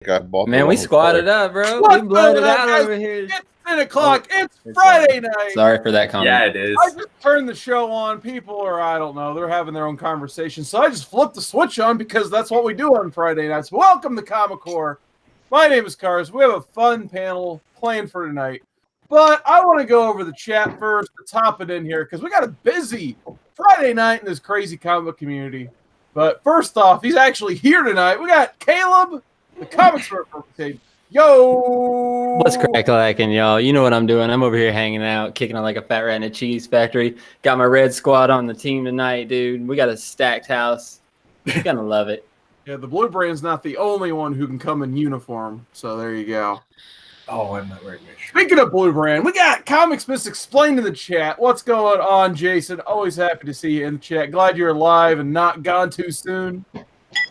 Man, we squatted up, bro. What's we blooded going on, out guys? over here. It's 10 o'clock. It's Friday night. Sorry for that comment. Yeah, it is. I just turned the show on. People are, I don't know, they're having their own conversation. So I just flipped the switch on because that's what we do on Friday nights. Welcome to Comic Core. My name is Cars. We have a fun panel planned for tonight. But I want to go over the chat first to top it in here because we got a busy Friday night in this crazy comic book community. But first off, he's actually here tonight. We got Caleb, the comics representative. Yo! What's crack-lacking, y'all? You know what I'm doing. I'm over here hanging out, kicking it like a fat rat in a cheese factory. Got my red squad on the team tonight, dude. We got a stacked house. You're going to love it. Yeah, the Blue Brand's not the only one who can come in uniform. So there you go. Oh, I'm not wearing my shirt. Speaking of Blue Brand, we got Comics Miss Explained in the chat. What's going on, Jason? Always happy to see you in the chat. Glad you're alive and not gone too soon.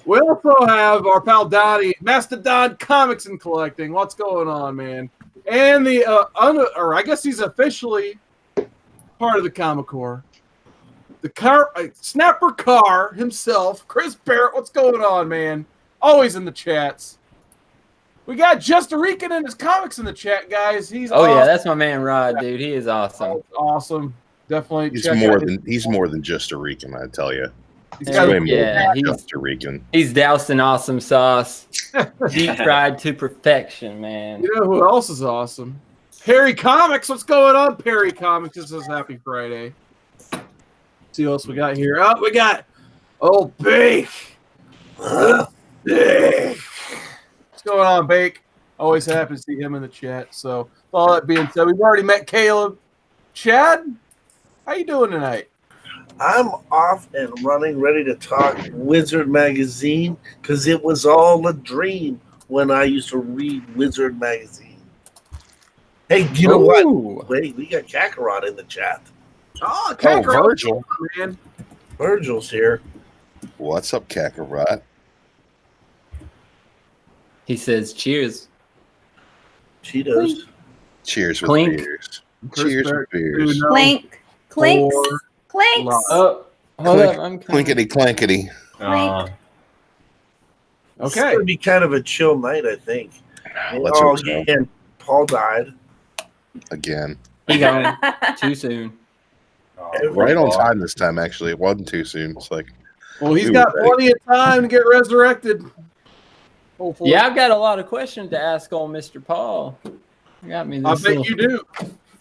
We also have our pal Donnie, Mastodon Comics and Collecting. What's going on, man? And the, or I guess he's officially part of the Comic Core. The Snapper Car himself, Chris Barrett. What's going on, man? Always in the chats. We got Just a Rican and his comics in the chat, guys. He's awesome. Yeah, that's my man Rod, dude. He is awesome. Awesome. Definitely. He's more than just a Rican, I tell you. He's way more than just a Rican. He's doused in awesome sauce. Deep fried to perfection, man. You know who else is awesome? Perry Comics. What's going on, Perry Comics? This is Happy Friday. See what else we got here. Oh, we got Bake. Bake. What's going on, Bake? Always happy to see him in the chat. So, with all that being said, we've already met Caleb. Chad, how you doing tonight? I'm off and running, ready to talk Wizard Magazine, because it was all a dream when I used to read Wizard Magazine. Hey, you know what? Wait, we got Kakarot in the chat. Oh, Kakarot. Virgil. Man. Virgil's here. What's up, Kakarot? He says, cheers. She does. Cheers with Clink. beers. Cheers with beers. Clink. Clinks. Clinks. Oh, hold up. I'm coming. Clinkety clankety. Clink. It's going to be kind of a chill night, I think. Let's hope so. Again, Paul died. Again. He gone too soon. Right on time this time, actually. It wasn't too soon. It's like, well, he's got plenty of time to get resurrected. Hopefully. Yeah, I've got a lot of questions to ask on Mr. Paul. You got me this. I bet you do.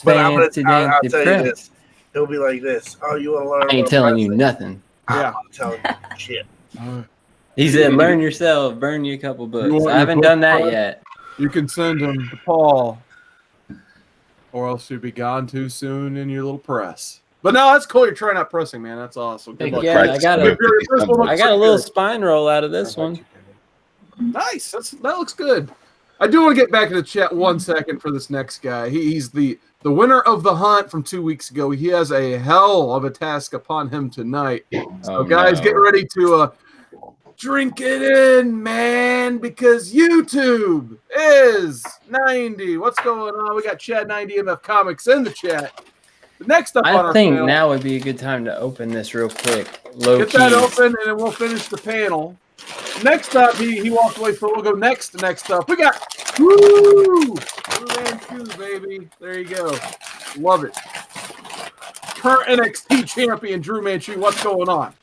But I'll tell you this. He'll be like this. Oh, you want to learn? I ain't telling you nothing. Yeah. I'm telling you shit. He said, learn yourself, burn you a couple books. I haven't done that yet. You can send him to Paul, or else you'll be gone too soon in your little press. But no, that's cool. You're trying out pressing, man. That's awesome. Good luck. Yeah, I got a little spine roll out of this one. Nice. That looks good. I do want to get back to the chat 1 second for this next guy. He's the winner of the hunt from 2 weeks ago. He has a hell of a task upon him tonight. So, guys, get ready to drink it in, man, because YouTube is 90. What's going on? We got Chad 90 MF Comics in the chat. Next up on our panel, now would be a good time to open this real quick. Get that open, and then we'll finish the panel. Next up, he walked away, so we'll go next up. We got Drew Man 2, baby. There you go. Love it. Current NXT champion Drew Manchu. What's going on?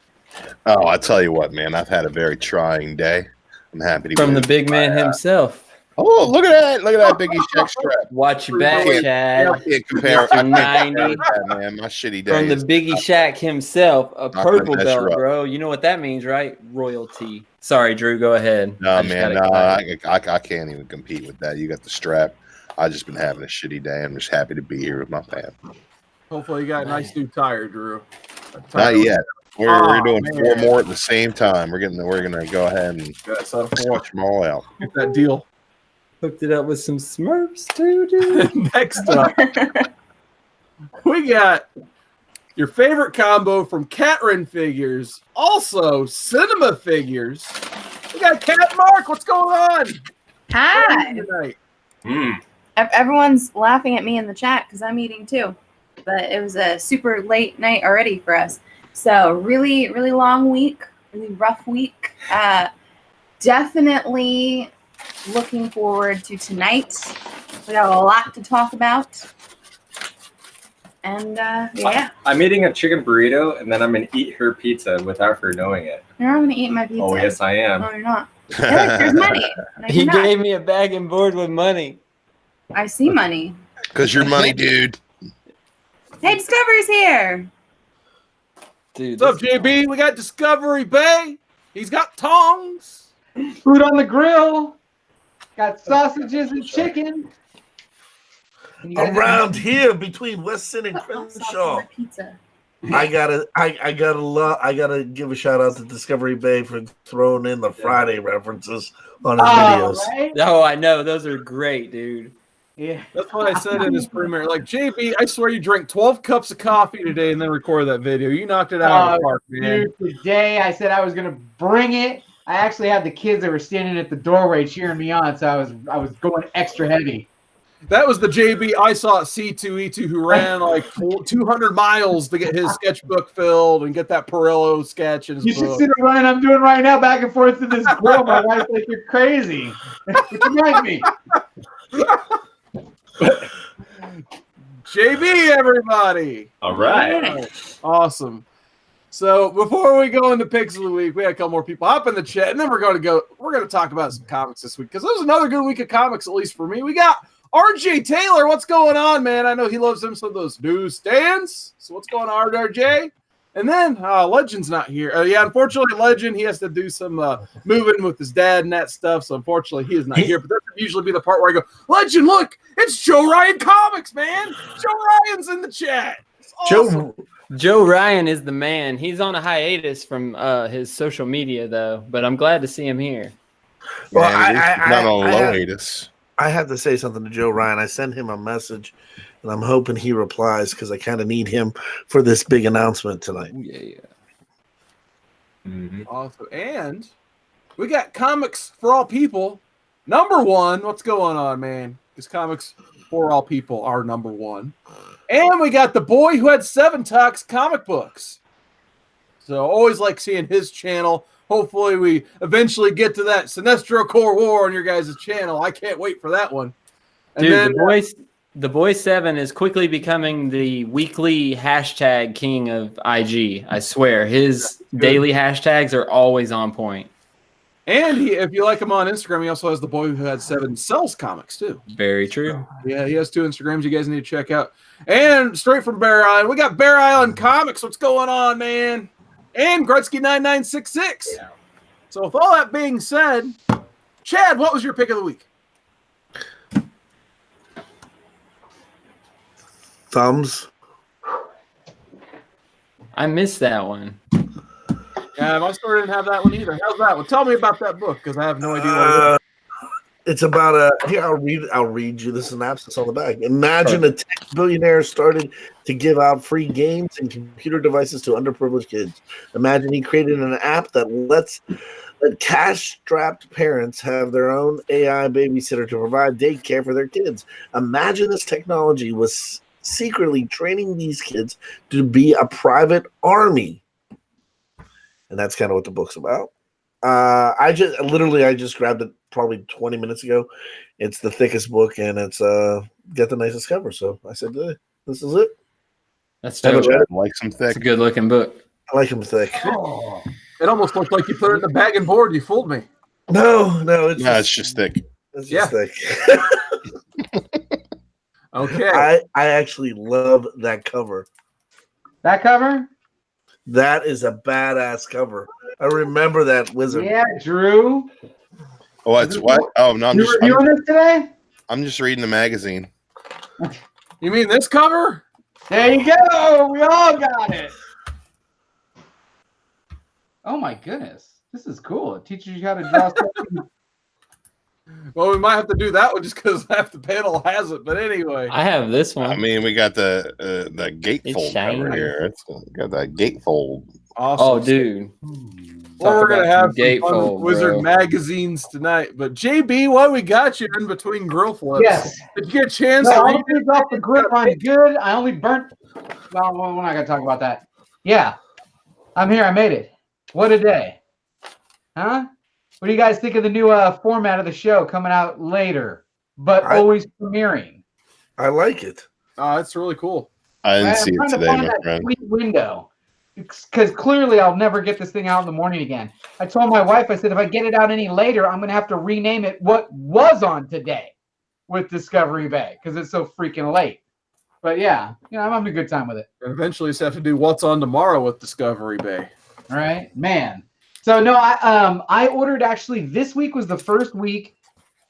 Oh, I tell you what, man. I've had a very trying day. I'm happy to be from the big man himself. Oh, look at that! Look at that Biggie Check strap. Watch your back, Chad. I can't compare. Mr. 90. Man, my shitty day. From the Biggie Shack himself, a purple belt, bro. You know what that means, right? Royalty. Sorry, Drew. Go ahead. No, man. No, I can't even compete with that. You got the strap. I've just been having a shitty day. I'm just happy to be here with my fam. Hopefully, you got a nice new tire, Drew. Not yet. We're doing 4 more at the same time. We're gonna go ahead and switch them all out. Get that deal. Hooked it up with some Smurfs too, dude. Next up, we got your favorite combo from Catrin Figures, also Cinema Figures. We got Cat Mark. What's going on? Hi. Everyone's laughing at me in the chat because I'm eating too. But it was a super late night already for us. So really, really long week, really rough week. Definitely looking forward to tonight. We got a lot to talk about. And yeah. I'm eating a chicken burrito, and then I'm going to eat her pizza without her knowing it. You're not going to eat my pizza. Oh, yes, I am. No, you're not. There's money. No, He you're not. gave me a bag and board with money. I see money. Because you're money, dude. Hey, Discovery's here. Dude, What's up, this is JB? We got Discovery Bay. He's got tongs. Food on the grill. Got sausages and chicken. And you got- Around here between Weston and Put hot sauce on Crenshaw, my pizza. I gotta give a shout out to Discovery Bay for throwing in the Friday references on his videos. right? Oh, I know. Those are great, dude. Yeah. That's what I said in his premiere. Like, JB, I swear you drank 12 cups of coffee today and then recorded that video. You knocked it out of the park, man. Dude, today I said I was gonna bring it. I actually had the kids that were standing at the doorway cheering me on, so I was going extra heavy. That was the JB I saw at C2E2 who ran like 200 miles to get his sketchbook filled and get that Perillo sketch in his You should book. see the running I'm doing right now, back and forth to this grill. My wife's like, "You're crazy." Which reminds me, JB, everybody. All right. Awesome. So before we go into picks of the week, we had a couple more people hop in the chat, and then we're going to talk about some comics this week because it was another good week of comics, at least for me. We got RJ Taylor. What's going on, man? I know he loves some of those newsstands. So what's going on, RJ? And then Legend's not here. Yeah, unfortunately, Legend, he has to do some moving with his dad and that stuff. So unfortunately, he is not here. But that would usually be the part where I go, Legend, look, it's Joe Ryan Comics, man. Joe Ryan's in the chat. It's awesome. Joe Ryan is the man. He's on a hiatus from his social media, though. But I'm glad to see him here. Well, Yeah, not on low hiatus. I have to say something to Joe Ryan. I sent him a message, and I'm hoping he replies because I kind of need him for this big announcement tonight. Yeah. Mm-hmm. Awesome. And we got Comics for All People. Number one. What's going on, man? Because Comics for All People are number one. And we got the boy who had 7 Talks comic books. So always like seeing his channel. Hopefully we eventually get to that Sinestro Core War on your guys' channel. I can't wait for that one. And Dude, then, the boy 7 is quickly becoming the weekly hashtag king of IG. I swear. His daily hashtags are always on point. and if you like him on Instagram, he also has the boy who had 7 sells comics too. Very true. Yeah, he has 2 Instagrams you guys need to check out. And straight from Bear Island, we got Bear Island Comics. What's going on, man? And Gretzky9966. Yeah. So with all that being said, Chad, what was your pick of the week? Thumbs. I missed that one. Yeah, my story didn't have that one either. How's that one? Tell me about that book because I have no idea what it is. It's about here. I'll read you the synopsis on the back. Imagine a tech billionaire started to give out free games and computer devices to underprivileged kids. Imagine he created an app that lets cash-strapped parents have their own AI babysitter to provide daycare for their kids. Imagine this technology was secretly training these kids to be a private army, and that's kind of what the book's about. I just grabbed it probably 20 minutes ago. It's the thickest book, and it's got the nicest cover. So I said, "This is it." That's Haven't dope. read it. Like some It's thick. a good looking book. I like them thick. It almost looked like you put it in the bag and board. You fooled me. No, It's just thick. It's Yeah. just thick. Okay. I actually love that cover. that cover? That is a badass cover. I remember that wizard. Yeah, Drew. Oh, it's what? Oh no, You reviewing this today? I'm just reading the magazine. You mean this cover? There you go. We all got it. Oh my goodness, this is cool. It teaches you how to draw something. Well, we might have to do that one just because half the panel has it. But anyway. I have this one. I mean, we got the gatefold shiny. over here. It's got that gatefold. Awesome. Oh, dude. Well, we're Talk going to about have some some fun gatefold, with Wizard bro. magazines tonight. But JB, what we got you in between grill flips? Yes. Did you get a chance No, to I'm read gonna off the grip on good. I only burnt. Well, we're not gonna talk about that. Yeah, I'm here. I made it. What a day, huh? What do you guys think of the new format of the show coming out later, but always premiering? I like it. It's really cool. I didn't I'm see it trying to today, find my that friend. sweet window, because clearly I'll never get this thing out in the morning again. I told my wife, I said, if I get it out any later, I'm going to have to rename it what was on today with Discovery Bay, because it's so freaking late. But yeah, I'm having a good time with it. And eventually, just have to do what's on tomorrow with Discovery Bay. All right, man. So no, I ordered actually. This week was the first week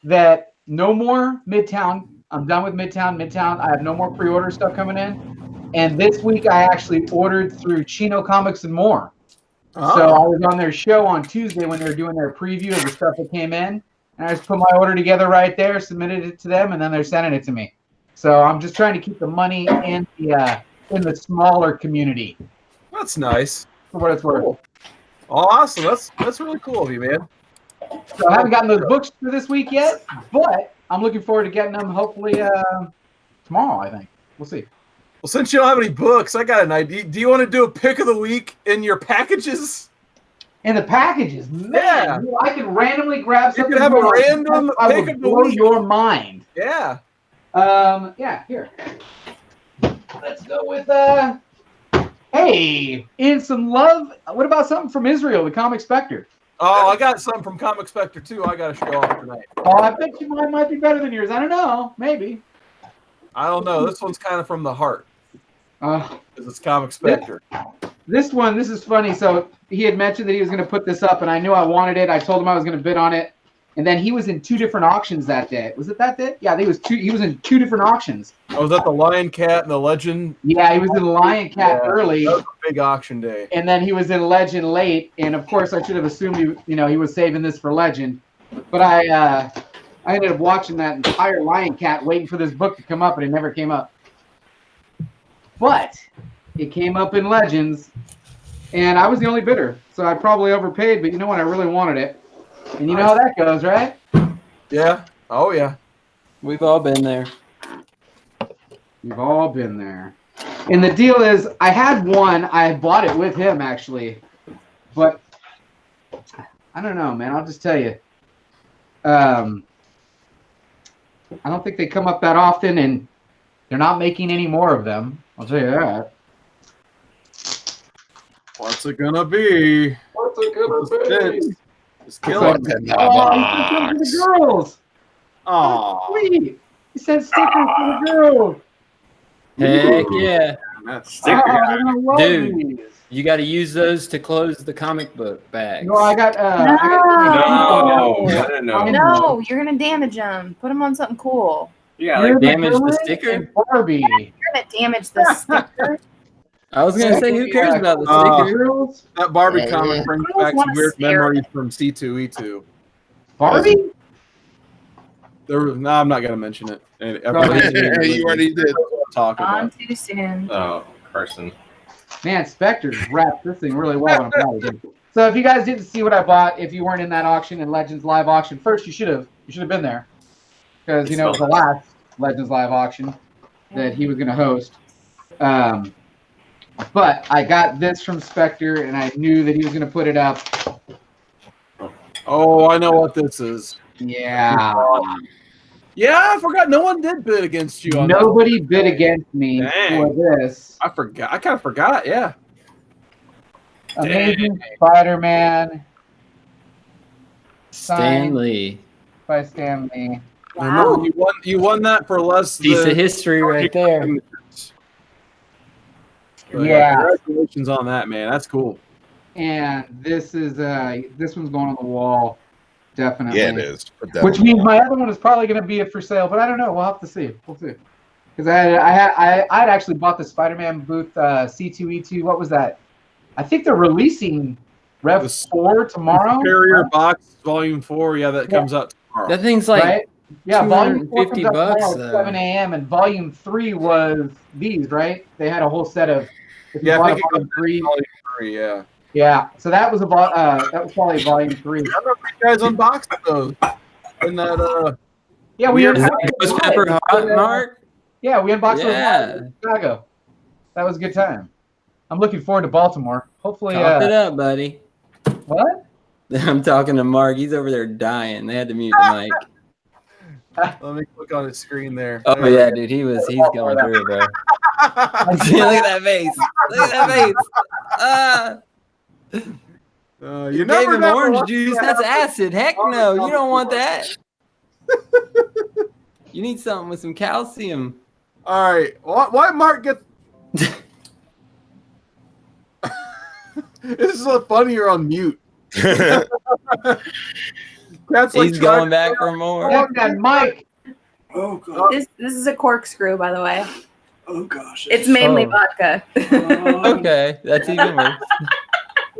that no more Midtown. I'm done with Midtown. I have no more pre-order stuff coming in. And this week I actually ordered through Chino Comics and More. Oh. So I was on their show on Tuesday when they were doing their preview of the stuff that came in, and I just put my order together right there, submitted it to them, and then they're sending it to me. So I'm just trying to keep the money in the smaller community. That's nice. For what it's worth. Cool. Awesome. That's really cool of you, man. So I haven't gotten those books for this week yet, but I'm looking forward to getting them hopefully tomorrow, I think. We'll see. Well, since you don't have any books, I got an idea. Do you want to do a pick of the week in your packages? In the packages, man, Yeah. I can randomly grab You something. could have a random I pick will of the blow week. your mind. Yeah. Yeah, here. Let's go with hey, in some love. What about something from Israel, the Comic Spectre? Oh, I got some from Comic Spectre too. I got to show off tonight. Oh, I bet you mine might be better than yours. I don't know. Maybe. I don't know. This one's kind of from the heart Uh, because it's Comic Spectre. this is funny. So he had mentioned that he was going to put this up, and I knew I wanted it. I told him I was going to bid on it, and then he was in 2 different auctions that day. Was it that day? Yeah, I think it was 2. He was in 2 different auctions. Oh, was that the Lion Cat and the Legend? Yeah, he was in Lion Cat early. That was a big auction day. And then he was in Legend late, and of course I should have assumed he was saving this for Legend, but I ended up watching that entire Lion Cat, waiting for this book to come up, and it never came up. But it came up in Legends, and I was the only bidder, so I probably overpaid. But you know what? I really wanted it, and you know how that goes, right? Yeah. Oh yeah. We've all been there. We've all been there. And the deal is, I had one. I bought it with him, actually. But I don't know, man. I'll just tell you. I don't think they come up that often, and they're not making any more of them. I'll tell you that. What's it gonna be? What's it gonna be? Just kill it. What's in the Oh, he sent them to box? the girls. Aw. Sweet. He sent stickers to the girls. Heck yeah. That's Oh, I love Dude. these. You got to use those to close the comic book bags. No, I got. No, no. No, you're gonna damage them. Put them on something cool. Yeah, You're like damage the villain sticker? and Barbie. You're gonna damage the sticker. I was going to say, who cares about the Uh, sticker? Girls. That Barbie comic brings I back some wanna weird stare memories from C2E2. Barbie? No, I'm not gonna mention it. And Go ahead. You already did. Talk On about. too soon. oh, Carson. Man, Spectre's wrapped this thing really well. I'm proud of it. So if you guys didn't see what I bought, if you weren't in that auction in Legends Live auction, first you should have been there, because it was the last Legends Live auction that he was going to host. But I got this from Spectre, and I knew that he was going to put it up. Oh, I know what this is. Yeah. Yeah, I forgot. No one did bid against you on Nobody bid against me Dang. for this. that. I forgot. I kind of forgot. Yeah. Amazing Spider-Man Stanley. by Stan Lee. Remember, you won that for less Piece than of history right there. So, Yeah. Congratulations on that, man. That's cool. And this one's going on the wall, definitely. Yeah, it is. Which means my other one is probably going to be for sale, but I don't know. We'll have to see. We'll see. Because I'd actually bought the Spider-Man booth C2E2. What was that? I think they're releasing Rev The 4 tomorrow. Superior Box Volume 4. Yeah, that comes out tomorrow. That thing's like Right? Yeah, Volume 4 $250 comes out tomorrow at though. 7 a.m. and Volume 3 was these, right? They had a whole set of. If you Yeah, I bought think it Volume comes 3. Volume 3. Yeah. Yeah, so that was that was probably Volume 3. I remember you guys unboxed those. In that Yeah, we Weird. Is unboxed that it Ghost Pepper live. Hot, Mark? Yeah, we unboxed it Yeah. live in Chicago. That was a good time. I'm looking forward to Baltimore. Hopefully, Talk it up, buddy. what? I'm talking to Mark. He's over there dying. They had to mute the mic. Let me click on his screen there. Oh There we yeah, go. dude. He's going through it, bro. Look at that face. Look at that face. Ah, You you gave never him know orange what's juice. gonna That's happen. acid. Heck no. You don't want that. You need something with some calcium. All right. Why Mark get? This is so funny. You're on mute. That's like He's going back for more. Check that mic. Oh god. This is a corkscrew, by the way. Oh gosh. It's mainly Oh. vodka. Okay, that's even worse.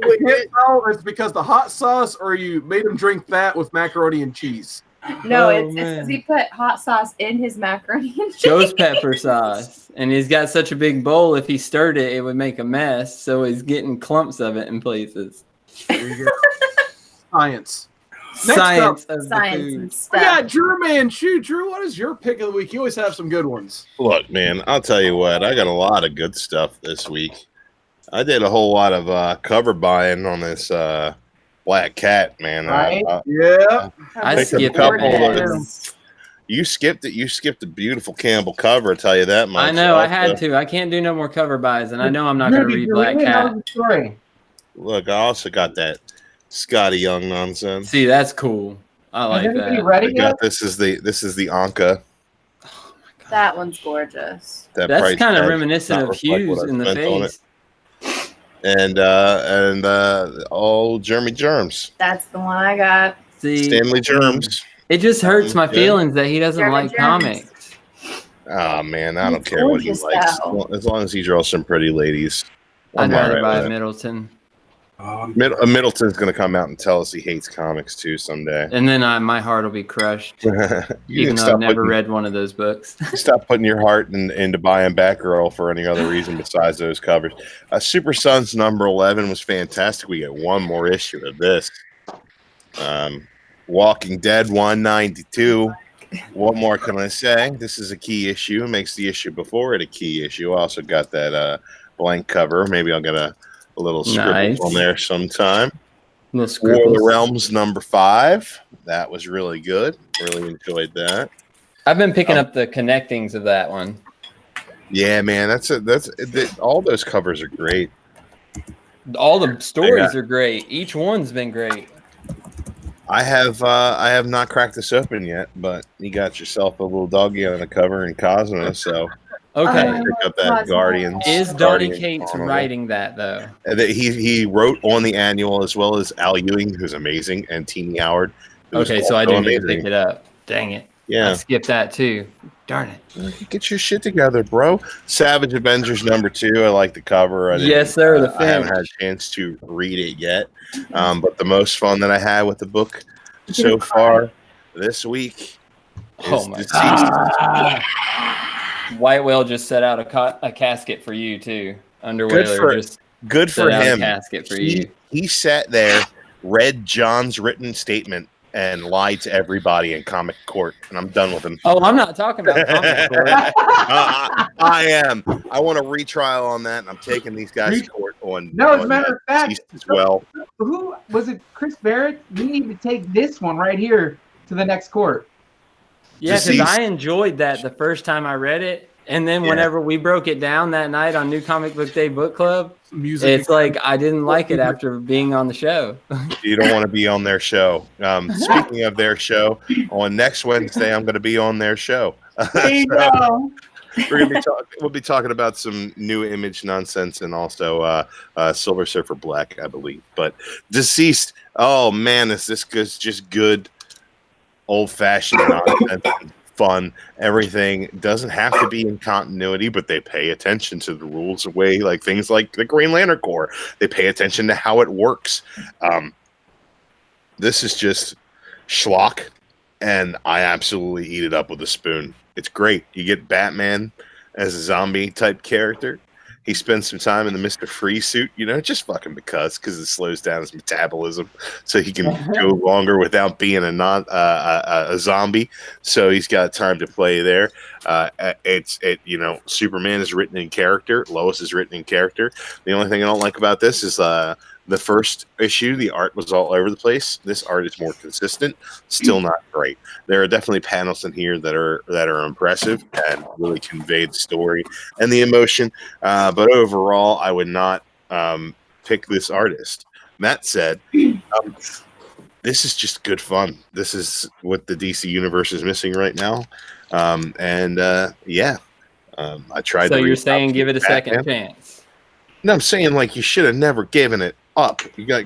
We can't tell if it's because the hot sauce or you made him drink that with macaroni and cheese. No, Oh, it's man. because he put hot sauce in his macaroni and cheese. Ghost pepper sauce. And he's got such a big bowl, if he stirred it, it would make a mess. So he's getting clumps of it in places. There you go. Science. Next Science of Science the and food. stuff. Yeah, Drew Man Shoe. Drew, what is your pick of the week? You always have some good ones. Look, man, I'll tell you what. I got a lot of good stuff this week. I did a whole lot of cover buying on this Black Cat, man. Right. Yeah. I Picked a skipped couple it. of them. You skipped it. You skipped the beautiful Campbell cover. I'll tell you that much. I know, I Also, had to. I can't do no more cover buys, and I know I'm not going to Rudy, read you Black really know Cat. the story. Look, I also got that Scotty Young nonsense. See, that's cool. I Has like anybody that. read I it yet? got this is the Anka. That one's gorgeous. That That's price kind of tag reminiscent does of not reflect what Hughes I in the spent on it. face. And all Jeremy Germs, That's the one I got. See, Stanley Germs. it just hurts my Yeah. feelings that he doesn't German like Germs. comics. Oh man, I don't He's care what he gorgeous, likes though. as long as he draws some pretty ladies. I'd I'm rather alright buy with it. Middleton. Middleton's going to come out and tell us he hates comics too someday. And then my heart will be crushed, you even need though to I've never read one of those books. stop putting your heart into buying Batgirl for any other reason besides those covers. Super Sons number 11 was fantastic. We get one more issue of this. Walking Dead 192. What more can I say? This is a key issue. It makes the issue before it a key issue. I also got that blank cover. Maybe I'll get a little scribble Nice. on there sometime. Little War of the scribbles. Realms number 5. That was really good. Really enjoyed that. I've been picking up the connectings of that one. Yeah, man, all those covers are great. All the stories are great. Each one's been great. I have not cracked this open yet, but you got yourself a little doggy on the cover in Cosmo, so Okay. pick up that Cosmo. Guardians. Is Donny Guardian Cates Carnival. writing that, though? That he wrote on the annual as well as Al Ewing, who's amazing, and Teeny Howard. who's Okay, so I also do need to amazing. pick it up. Dang it. I Yeah, skipped that, too. Darn it. get your shit together, bro. Savage Avengers number 2. I like the cover. I didn't- Yes, sir, the I haven't Finch. had a chance to read it yet, but the most fun that I had with the book so far this week is Oh, my Deceased. White Whale just set out a casket for you, too. Underwhaler for- just Good for set out a him. casket for you. He sat there, read John's written statement, and lied to everybody in comic court. And I'm done with him. Oh, I'm not talking about comic book. I am. I want a retrial on that, and I'm taking these guys to court on. No, as a on matter of fact, Deceased as well. who was it? Chris Barrett. We need to take this one right here to the next court. Yeah, because Deceased. I enjoyed that the first time I read it. And then Yeah. whenever we broke it down that night on New Comic Book Day Book Club, Music. it's like I didn't like it after being on the show. You don't want to be on their show. Speaking of their show, on next Wednesday, I'm going to be on their show. There you go. We'll be talking about some new Image nonsense and also Silver Surfer Black, I believe. But Deceased, oh man, is this just good old-fashioned nonsense, fun. Everything doesn't have to be in continuity, but they pay attention to the rules of way, like things like the Green Lantern Corps. They pay attention to how it works. This is just schlock, and I absolutely eat it up with a spoon. It's great. You get Batman as a zombie type character. He spends some time in the Mr. Freeze suit, just fucking because it slows down his metabolism, so he can go longer without being a zombie. So he's got time to play there. Superman is written in character. Lois is written in character. The only thing I don't like about this is The first issue, the art was all over the place. This art is more consistent, still not great. There are definitely panels in here that are impressive and really convey the story and the emotion. But overall, I would not pick this artist. That said, this is just good fun. This is what the DC universe is missing right now. I tried. So to you're read saying give it a Batman. second chance? No, I'm saying like you should have never given it up. You got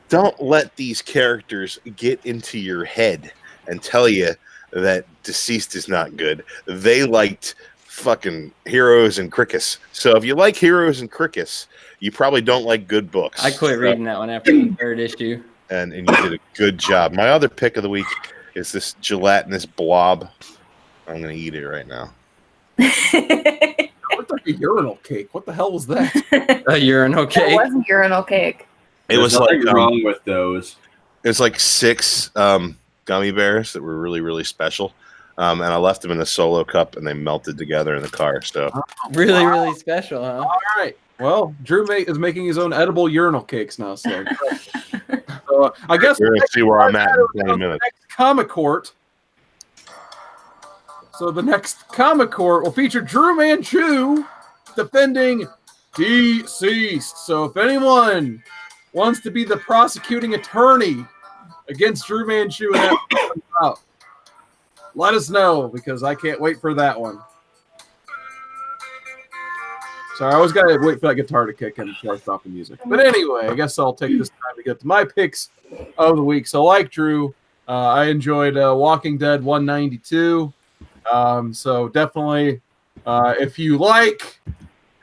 don't let these characters get into your head and tell you that Deceased is not good. They liked fucking Heroes and Crickets. So if you like Heroes and Crickets, you probably don't like good books. I quit reading that one after the third issue. And you did a good job. My other pick of the week is this gelatinous blob. I'm gonna eat it right now. It looked like a urinal cake. What the hell was that? A urinal It cake. was a urinal cake. It was There's like nothing wrong with those. it was like 6 gummy bears that were really, really special. And I left them in a solo cup, and they melted together in the car. So Really, really special, huh? All right. Well, Drew is making his own edible urinal cakes now. So, I guess we're gonna see where I'm at in 20 minutes. next comic court. So the next comic court will feature Drew Manchu defending Deceased. So if anyone wants to be the prosecuting attorney against Drew Manchu and that comes out, let us know, because I can't wait for that one. Sorry, I always got to wait for that guitar to kick in before I stop the music. But anyway, I guess I'll take this time to get to my picks of the week. So like Drew, I enjoyed Walking Dead 192. So definitely, if you liked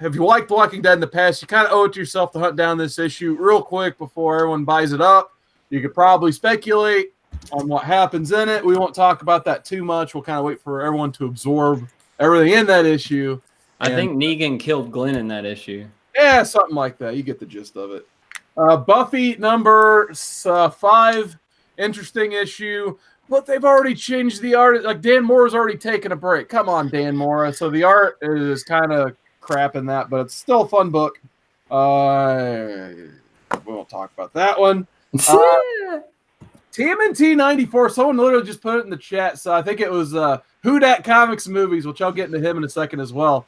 Walking Dead in the past, you kind of owe it to yourself to hunt down this issue real quick before everyone buys it up. You could probably speculate on what happens in it. We won't talk about that too much. We'll kind of wait for everyone to absorb everything in that issue. I think Negan killed Glenn in that issue. Yeah, something like that. You get the gist of it. Buffy number 5, interesting issue, but they've already changed the art. Like Dan Mora's already taken a break. Come on, Dan Mora. So the art is kind of crap in that, but it's still a fun book. We won't talk about that one. TMNT 94. Someone literally just put it in the chat. So I think it was Who Dat Comics Movies, which I'll get into him in a second as well.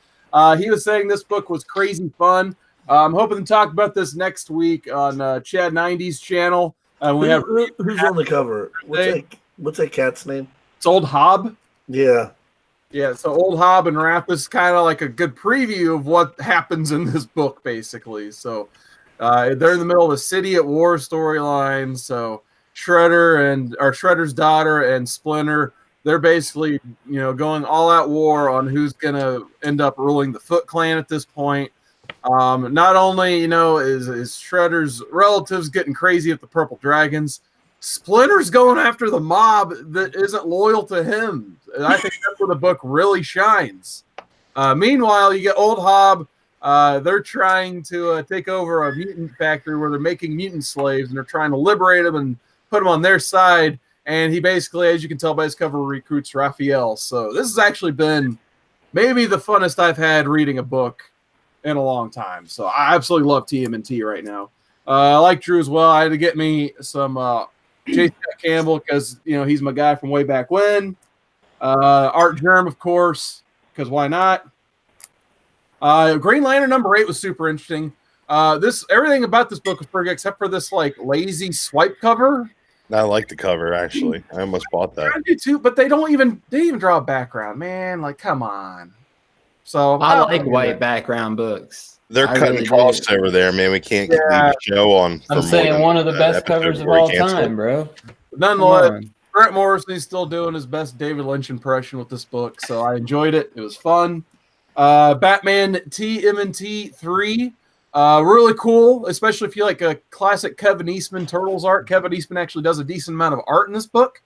He was saying this book was crazy fun. I'm hoping to talk about this next week on Chad 90's channel. We have Who's on the cover? What's that cat's name? It's Old Hob. Yeah. Yeah, so Old Hob and Raph is kind of like a good preview of what happens in this book, basically. So they're in the middle of a city at war storyline. So Shredder's daughter and Splinter, they're basically, going all out war on who's going to end up ruling the Foot Clan at this point. Not only, is Shredder's relatives getting crazy at the Purple Dragons, Splinter's going after the mob that isn't loyal to him. And I think that's where the book really shines. Meanwhile, you get Old Hob. They're trying to take over a mutant factory where they're making mutant slaves, and they're trying to liberate them and put them on their side. And he basically, as you can tell by his cover, recruits Raphael. So this has actually been maybe the funnest I've had reading a book in a long time. So I absolutely love TMNT right now. I like Drew as well. I had to get me some Jason Campbell because, he's my guy from way back when. Art Germ, of course, because why not? Green Lantern number 8 was super interesting. Everything about this book was pretty good except for this lazy swipe cover. I like the cover, actually. I almost bought that. I do too, but they didn't even draw a background, man. Like, come on. So I like white background books. They're I cutting really costs do. over there, man. We can't leave the show on. I'm saying one of the best covers of all time, bro. Nonetheless, Grant Morrison's still doing his best David Lynch impression with this book, so I enjoyed it. It was fun. Batman TMNT 3. Really cool, especially if you like a classic Kevin Eastman Turtles art. Kevin Eastman actually does a decent amount of art in this book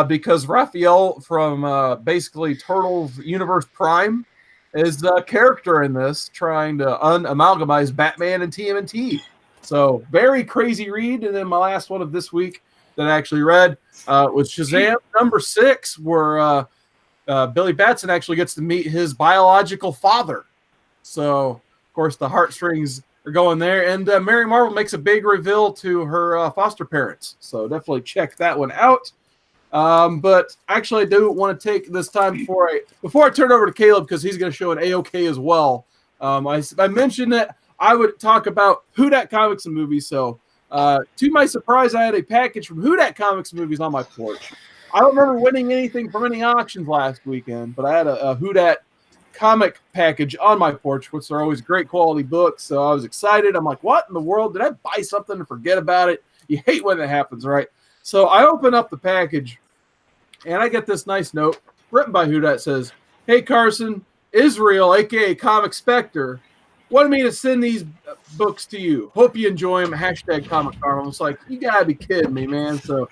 because Raphael from basically Turtles Universe Prime is a character in this trying to unamalgamize Batman and TMNT. So very crazy read. And then my last one of this week that I actually read was Shazam number 6, where Billy Batson actually gets to meet his biological father. So, of course, the heartstrings are going there. And Mary Marvel makes a big reveal to her foster parents. So definitely check that one out. But actually, I do want to take this time before I turn it over to Caleb, because he's going to show an AOK as well. I mentioned that I would talk about Who Dat Comics and Movies. So to my surprise, I had a package from Who Dat Comics and Movies on my porch. I don't remember winning anything from any auctions last weekend, but I had a Who Dat comic package on my porch, which are always great quality books. So I was excited. I'm like, what in the world? Did I buy something and forget about it? You hate when that happens, right? So I open up the package, and I get this nice note written by Who Dat. Says, "Hey Carson, Israel, aka Comic Spectre, wanted me to send these books to you. Hope you enjoy them. Hashtag Comic Carl." I was like, you gotta be kidding me, man. So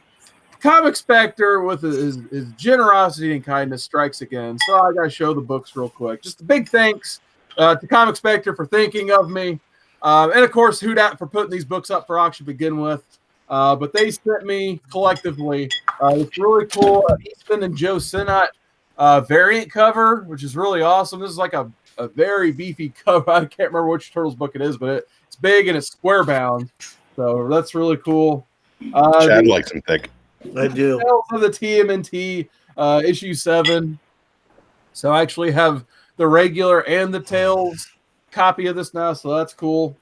Comic Spectre, with his generosity and kindness, strikes again. So I gotta show the books real quick. Just a big thanks to Comic Spectre for thinking of me, and of course Who Dat for putting these books up for auction to begin with. But they sent me collectively. It's really cool. Eastman and Joe Sinnott variant cover, which is really awesome. This is like a very beefy cover. I can't remember which Turtles book it is, but it's big and it's square bound. So that's really cool. Chad likes them thick. I do. Tales of the TMNT issue 7. So I actually have the regular and the Tales copy of this now, so that's cool.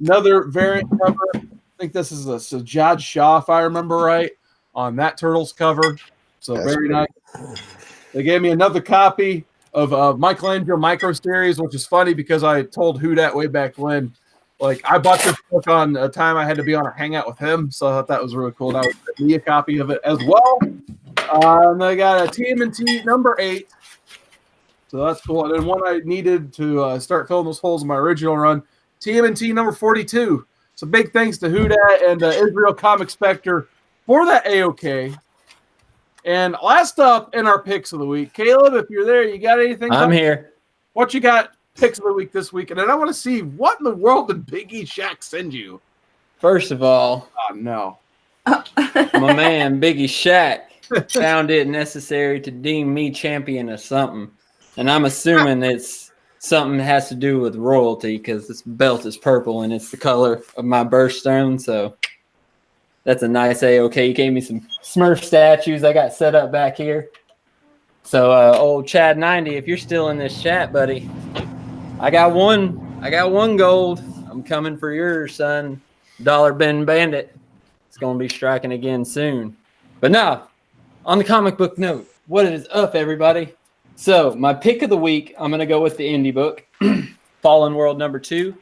Another variant cover. I think this is a Sajad Shah, if I remember right, on that Turtles cover. So That's very great. nice. They gave me another copy of Michelangelo Micro Series, which is funny because I told Who Dat way back when, like, I bought this book on a time I had to be on a hangout with him, so I thought that was really cool. Now we me a copy of it as well. And I got a TMNT number 8. So that's cool. And then one I needed to start filling those holes in my original run, TMNT number 42. So big thanks to Who Dat and Israel Comic Spectre for that AOK. And last up in our picks of the week, Caleb, if you're there, you got anything? I'm here. What you got picks of the week this week? And then I want to see, what in the world did Big E Shaq send you? First of all, Oh, no. my man Biggie Shaq found it necessary to deem me champion of something, and I'm assuming it's something that has to do with royalty, because this belt is purple and it's the color of my birthstone. So that's a nice AOK. He gave me some Smurf statues I got set up back here. So old Chad 90, if you're still in this chat, buddy, I got one gold. I'm coming for yours, son. Dollar Bin Bandit. It's going to be striking again soon. But now, on the comic book note, what is up, everybody? So my pick of the week, I'm going to go with the indie book, Fallen World number 2.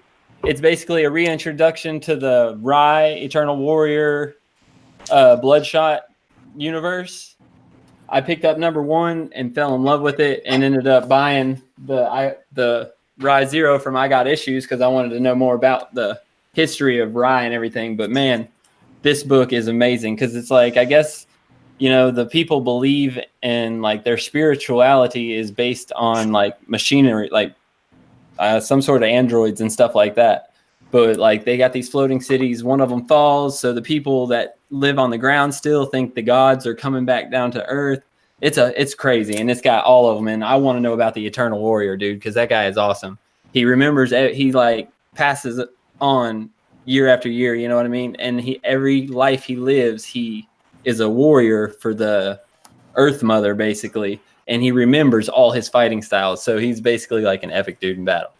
It's basically a reintroduction to the Rai, Eternal Warrior, Bloodshot universe. I picked up number 1 and fell in love with it, and ended up buying the Rai Zero from I Got Issues because I wanted to know more about the history of Rai and everything. But man, this book is amazing because it's like, I guess, you know, the people believe in like their spirituality is based on like machinery, like some sort of androids and stuff like that. But like they got these floating cities, one of them falls, so the people that live on the ground still think the gods are coming back down to earth. It's crazy, and it's got all of them. And I want to know about the Eternal Warrior, dude, because that guy is awesome. He remembers, he like passes it on year after year, you know what I mean? And every life he lives, he is a warrior for the Earth Mother, basically. And he remembers all his fighting styles. So he's basically like an epic dude in battle.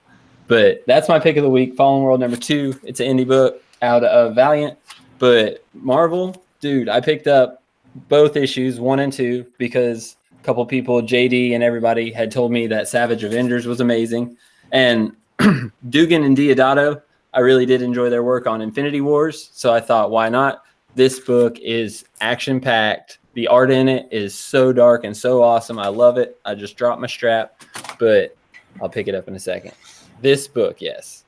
But that's my pick of the week, Fallen World number 2. It's an indie book out of Valiant. But Marvel, dude, I picked up both issues, 1 and 2, because a couple people, JD and everybody, had told me that Savage Avengers was amazing. And Dugan and Diodato, I really did enjoy their work on Infinity Wars. So I thought, why not? This book is action-packed. The art in it is so dark and so awesome. I love it. I just dropped my strap, but I'll pick it up in a second. This book, yes.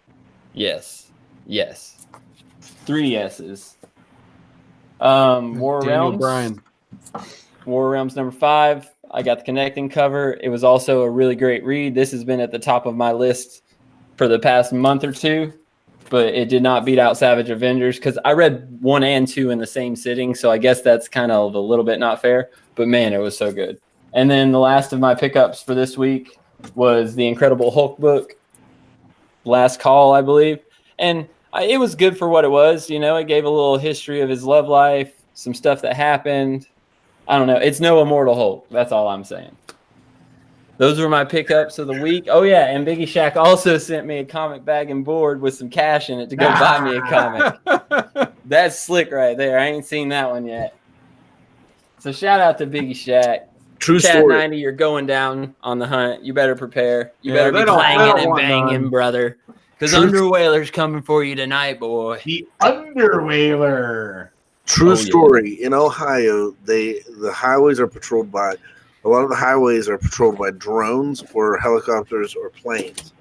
Yes. Yes. 3 yeses. War Realms. Bryan. War Realms number 5. I got the connecting cover. It was also a really great read. This has been at the top of my list for the past month or 2, but it did not beat out Savage Avengers because I read 1 and 2 in the same sitting, so I guess that's kind of a little bit not fair, but man, it was so good. And then the last of my pickups for this week was the Incredible Hulk book, Last Call, I believe. And it was good for what it was. You know, it gave a little history of his love life, some stuff that happened. I don't know. It's no Immortal Hulk. That's all I'm saying. Those were my pickups of the week. Oh, yeah, and Biggie Shack also sent me a comic bag and board with some cash in it to go buy me a comic. That's slick right there. I ain't seen that one yet. So shout out to Biggie Shack. True Chad story. 90, you're going down on the hunt. You better prepare. You Yeah, better be they don't clanging and want banging, none. brother. Because True- Underwhaler's coming for you tonight, boy. The Underwhaler. True Oh, yeah. story. In Ohio, the highways are patrolled by a lot of the highways are patrolled by drones or helicopters or planes.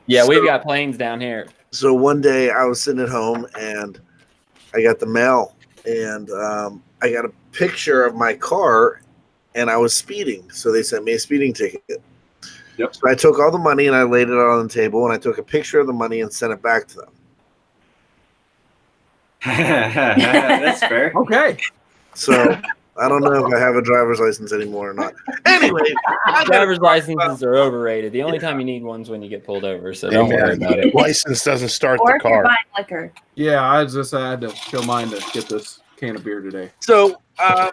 Yeah, So- we've got planes down here. So one day I was sitting at home and I got the mail and I got a picture of my car and I was speeding. So they sent me a speeding ticket. Yep. So I took all the money and I laid it out on the table and I took a picture of the money and sent it back to them. That's fair. Okay. So I don't know if I have a driver's license anymore or not. Anyway, Driver's licenses are overrated. The only time you need one's when you get pulled over, so don't worry about it. License doesn't start Or the if you're car. buying liquor. Yeah, I had to show mine to get this can of beer today. So a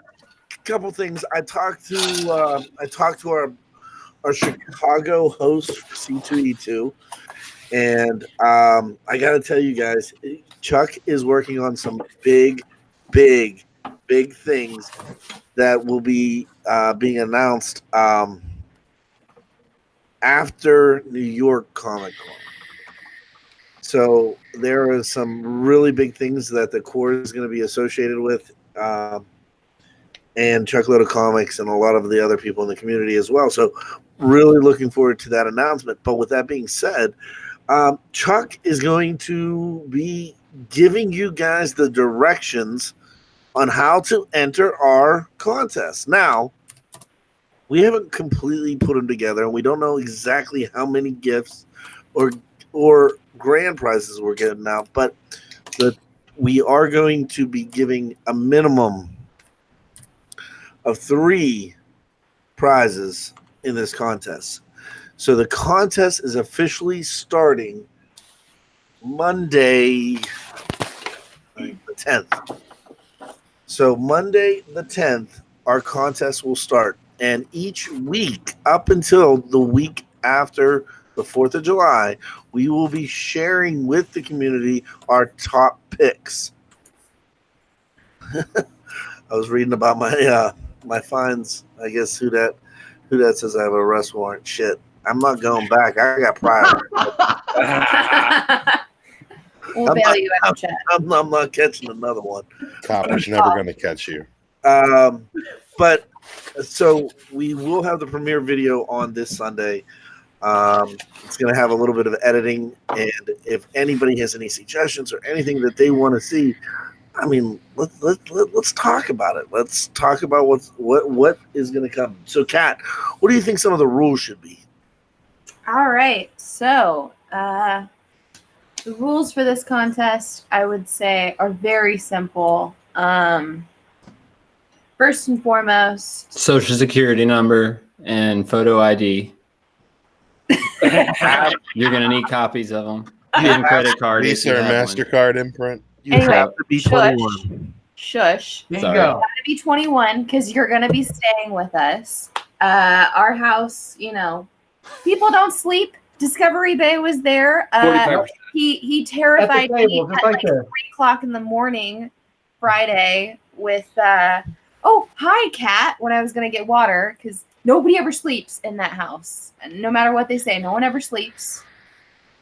couple things. I talked to our Chicago host for C2E2, and I got to tell you guys, Chuck is working on some big things that will be being announced after New York Comic Con. So there are some really big things that the core is going to be associated with, and Chuck Loda Comics and a lot of the other people in the community as well. So really looking forward to that announcement. But with that being said, Chuck is going to be giving you guys the directions on how to enter our contest. Now, we haven't completely put them together, and we don't know exactly how many gifts or grand prizes we're getting out, but we are going to be giving a minimum of 3 prizes in this contest. So the contest is officially starting Monday, the 10th. So Monday the 10th, our contest will start. And each week, up until the week after the 4th of July, we will be sharing with the community our top picks. I was reading about my fines. I guess who that says I have a arrest warrant. Shit, I'm not going back. I got pride. We'll bail you out of chat. I'm not catching another one. Copper's never going to catch you. But so we will have the premiere video on this Sunday. It's going to have a little bit of editing, and if anybody has any suggestions or anything that they want to see, I mean, let's talk about it. Let's talk about what is going to come. So, Kat, what do you think some of the rules should be? All right. So, the rules for this contest, I would say, are very simple. First and foremost, Social security number and photo ID. You're going to need copies of them. And credit card. if Visa you or have one. MasterCard imprint. You Anyway, have to be shush. 21. Shush. There Sorry. you go. You gotta be 21 because you're gonna be staying with us. Our house, people don't sleep. Discovery Bay was there. 45%. He At the terrified me table, just at like like this. 3:00 in the morning, Friday, with oh hi Kat, when I was gonna get water because nobody ever sleeps in that house. And no matter what they say, no one ever sleeps.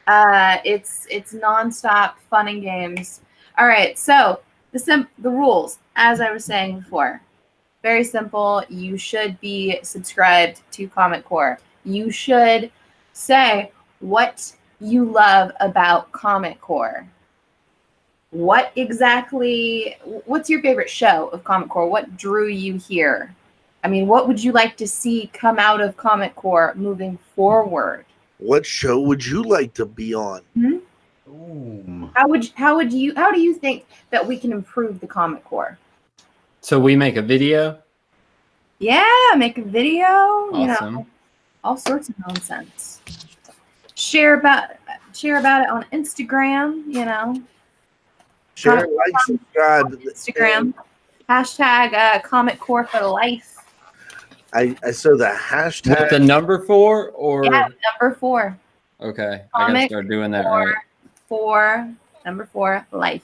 It's nonstop fun and games. All right, so the rules, as I was saying before, very simple. You should be subscribed to Comic Core. You should say what you love about Comic Core. What's your favorite show of Comic Core? What drew you here? I mean, what would you like to see come out of Comic Core moving forward? What show would you like to be on? Boom. How do you think that we can improve the Comic Core? So we make a video. Yeah, make a video, Awesome. all sorts of nonsense. Share share about it on Instagram. You know, Share, like, subscribe. Instagram. Hashtag Comic Core for life. I saw the hashtag. With the number 4 or Yeah, number 4. okay, I gotta Comic start doing that Core right. for number 4 life.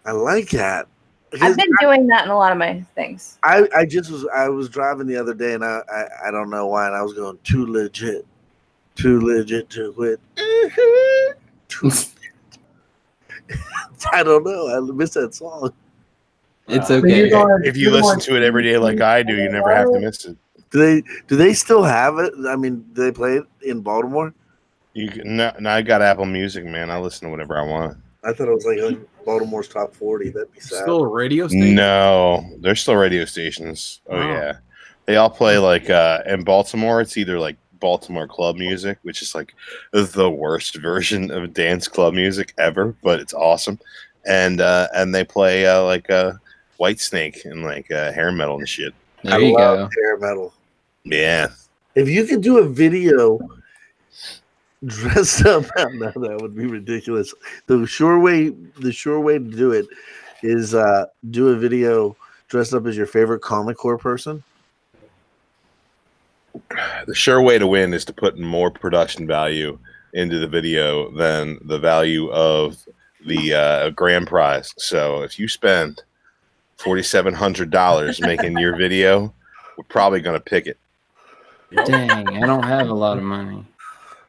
I like that. I've been doing that in a lot of my things. I was driving the other day and I don't know why, and I was going too legit to quit. Too legit. I don't know. I miss that song. It's So okay. you're going- If you you're listen going- to it every day like I do, you never have to miss it. Do they still have it? I mean, do they play it in Baltimore? You can, no, I got Apple Music, man. I listen to whatever I want. I thought it was like Baltimore's top 40. That'd be sad. Still a radio station? No, there's still radio stations. Oh Wow. yeah, they all play like in Baltimore. It's either like Baltimore club music, which is like the worst version of dance club music ever, but it's awesome. And they play like White Snake and like hair metal and shit. There you love go. hair metal. Yeah, If you could do a video dressed up, no, that would be ridiculous. The sure way to do it is do a video dressed up as your favorite Comic Core person. the sure way to win is to put more production value into the video than the value of the grand prize. So if you spend $4,700 making your video, we're probably going to pick it. Dang, I don't have a lot of money.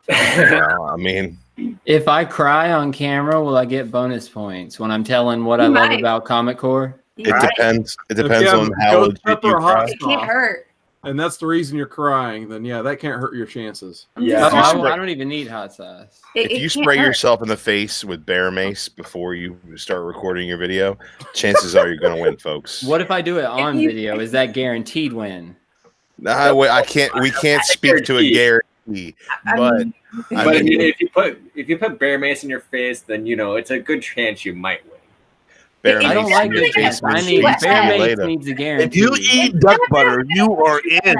Well, I mean, If I cry on camera, will I get bonus points when I'm telling what I You love might. about Comic Core? it Right. depends. It If depends you have on how ghost legit pepper you or hot cry. It can't hurt. And that's the reason you're crying, then yeah, that can't hurt your chances. Yeah. Oh, If you I spray- don't even need hot sauce. It If you can't spray hurt. yourself in the face with bear mace before you start recording your video, chances are you're going to win, folks. What if I do it on you- video? Is that guaranteed win? Nah, I can't. We can't speak to a guarantee, I but mean, I But I mean, mean, if you put bear mace in your face, then you know it's a good chance you might win. bear I I don't mace like in your good face chance. I means need beats bear you mace later. needs a If guarantee. you eat duck butter, you are in.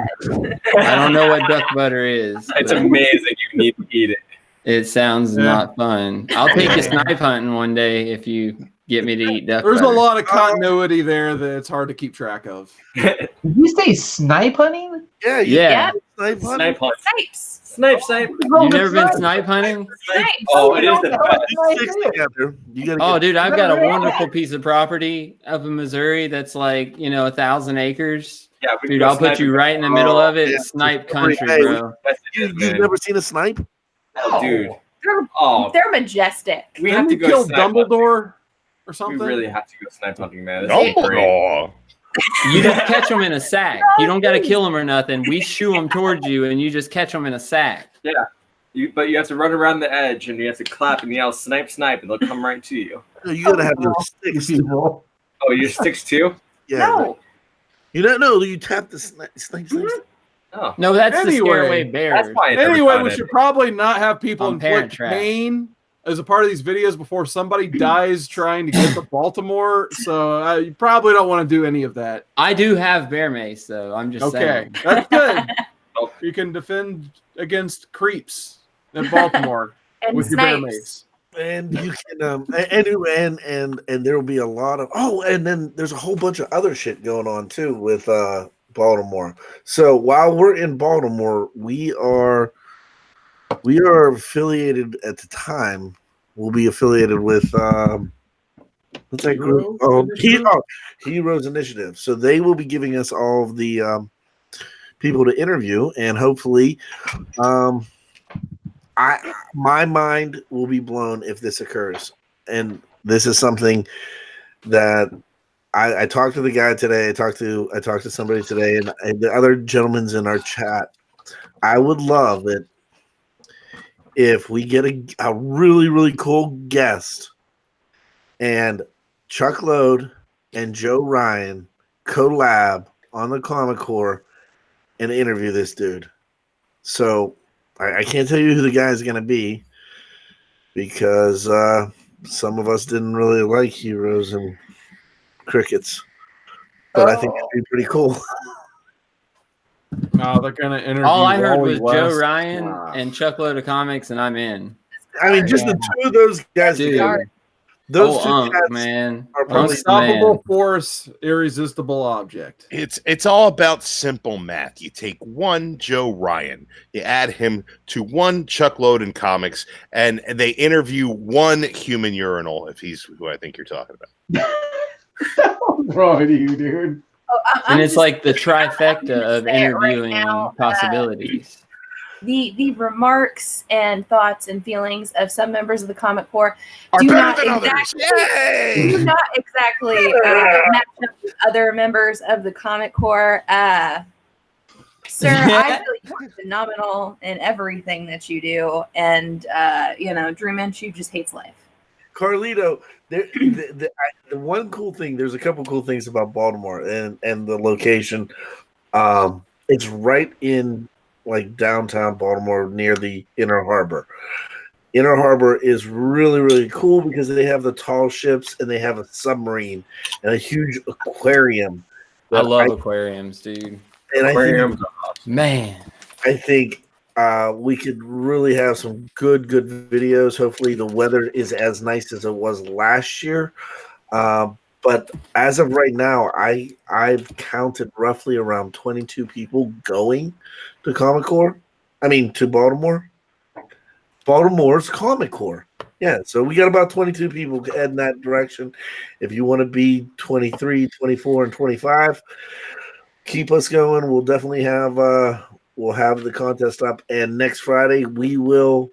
I don't know what duck butter is. It's but amazing. You need to eat it. It sounds Yeah. not fun. I'll take you snipe hunting one day if you get me to eat duck There's butter. a lot of continuity there that it's hard to keep track of. Did you say snipe hunting? Yeah, Yeah. Snipe hunt. Snipe hunt. Snipes. Snipe, snipe. You never been snipe hunting? Snipes. Oh, it is the best. Six together. You gotta Oh, get, dude, I've got a Never had wonderful piece of property up in Missouri that's like, 1,000 acres. Yeah, we Dude, go I'll put sniping. you right in the middle of it. yeah. Snipe Hey, country, hey, bro. Yes, it is, you've man. never seen a snipe? Oh, dude. They're, Oh, they're majestic. we have Didn't to you go kill snipe hunting. Dumbledore or We something? really have to go snipe hunting, man. This is great. Dumbledore. You just catch them in a sack. You don't got to kill them or nothing. We shoo them towards you, and you just catch them in a sack. But you have to run around the edge and you have to clap and yell "snipe, snipe," and they'll come right to you. No, you gotta have those sticks. People. Oh, you're 6'2"? Yeah. No. You don't know. You tap the snipe. Oh, No, that's to scare Anyway, away that's bears. why. I never Anyway, thought we it. should probably not have people On Parent inflict Trap. pain as a part of these videos before somebody dies trying to get to Baltimore. So you probably don't want to do any of that. I do have bear mace, though. I'm just Okay, saying. that's good. Oh. You can defend against creeps in Baltimore And with your bear snipes. mace. And you can and there will be a lot of and then there's a whole bunch of other shit going on too with Baltimore. So while we're in Baltimore, we are affiliated at the time. We'll be affiliated with what's that group? Heroes Initiative. So they will be giving us all of the people to interview, and hopefully my mind will be blown if this occurs. And this is something that I talked to the guy today. I talked to somebody today, and the other gentlemen's in our chat. I would love it if we get a really, really cool guest and Chuck Lode and Joe Ryan collab on the Comic Core and interview this dude. So I can't tell you who the guy is going to be because some of us didn't really like Heroes and Crickets, but I think it'd be pretty cool. Oh, they're gonna interview. All I heard Wally was West. Joe Ryan Ah. and Chuck Load of Comics, and I'm in. I mean, just the two of those guys Dude. together. Those Oh, two Unc, cats man. are probably Unc's the man. Unstoppable force, irresistible object. It's all about simple math. You take one Joe Ryan, you add him to one Chuck Lowden comics, and they interview one human urinal, if he's who I think you're talking about. What's wrong with you, dude? And it's like the trifecta of say it right interviewing now, possibilities. The remarks and thoughts and feelings of some members of the Comic Corps Are do better not than others. exactly Yay! do not exactly match up with other members of the Comic Corps. Sir, I feel you are phenomenal in everything that you do, and Drew Minshew just hates life. Carlito. The one cool thing. There's a couple cool things about Baltimore and the location. It's right in like downtown Baltimore near the Inner Harbor. Inner Harbor is really, really cool because they have the tall ships and they have a submarine and a huge aquarium. I love aquariums, dude. And Aquariums. I think we could really have some good videos. Hopefully the weather is as nice as it was last year. But as of right now, I've counted roughly around 22 people going to Comic Corps. I mean, to Baltimore. Baltimore's Comic Corps. Yeah, so we got about 22 people heading that direction. If you want to be 23, 24, and 25, keep us going. We'll definitely have we'll have the contest up. And next Friday, we will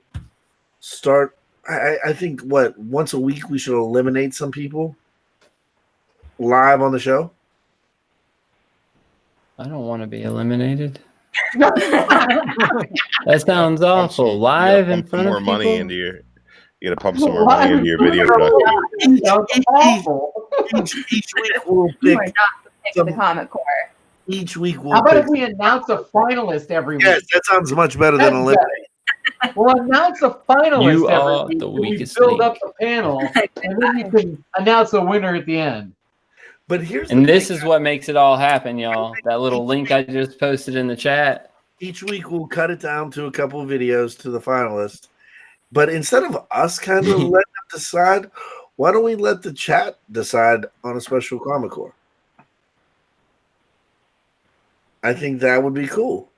start. I think, once a week we should eliminate some people live on the show. I don't want to be eliminated. That sounds awful. Live in front more of money people? into your. You got to pump some more money into your video production. Each week we'll You pick. are not the pick of the Comic Corps. Each week we'll How about pick. if we announce a finalist every week? Yes, that sounds much better than eliminate. We'll announce a finalist You every are week. the We weakest build link. up the panel, and then you can announce a winner at the end. But here's And the this thing. is what makes it all happen, y'all. That little link I just posted in the chat. Each week we'll cut it down to a couple of videos to the finalists. But instead of us kind of letting them decide, why don't we let the chat decide on a special Comic Corps? I think that would be cool.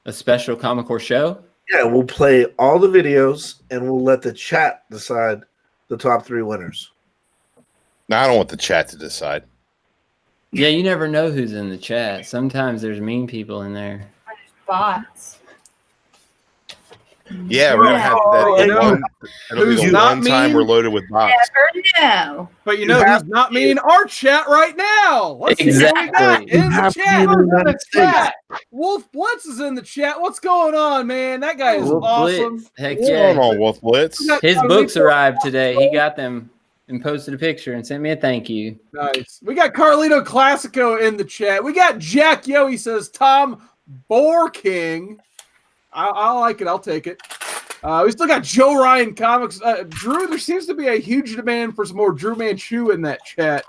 A special Comic Corps show? Yeah, we'll play all the videos and we'll let the chat decide the top 3 winners. No, I don't want the chat to decide. Yeah, you never know who's in the chat. Sometimes there's mean people in there. Bots. Yeah, we're gonna have that. It'll be who's the not one time mean? we're loaded with bots. Never know. But you know who's not me in our chat right now? Let's see what we got Exactly. in the chat. in the United States. Wolf Blitz is in the chat. What's going on, man? That guy is Wolf awesome. Blitz. Heck What's yeah. going on, Wolf Blitz? We got His Carlito. books arrived today. He got them and posted a picture and sent me a thank you. Nice. We got Carlito Classico in the chat. We got Jack Yo. He says Tom Borking. I like it. I'll take it. We still got Joe Ryan Comics. Drew, there seems to be a huge demand for some more Drew Manchu in that chat,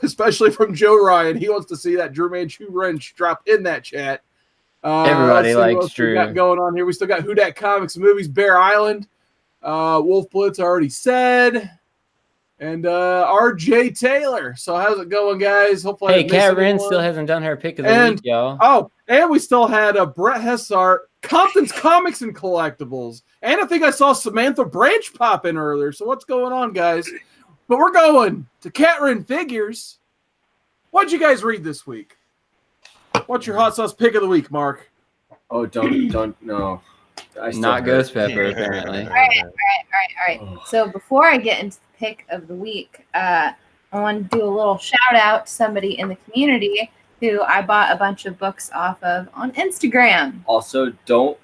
especially from Joe Ryan. He wants to see that Drew Manchu wrench drop in that chat. Everybody let's see likes what else we Drew. got going on here. We still got Who Dat Comics Movies, Bear Island. Wolf Blitz already said. And RJ Taylor. So how's it going, guys? Hopefully, I Hey, didn't miss Kat Wren anyone. still hasn't done her pick of the And- week, y'all. Oh, and we still had Brett Hessart, Compton's Comics and Collectibles. And I think I saw Samantha Branch pop in earlier. So what's going on, guys? But we're going to Catrin Figures. What'd you guys read this week? What's your hot sauce pick of the week, Mark? Oh, don't no. I still Not hurt. Ghost Pepper, apparently. All right. So before I get into the pick of the week, I want to do a little shout out to somebody in the community who I bought a bunch of books off of on Instagram. Also, don't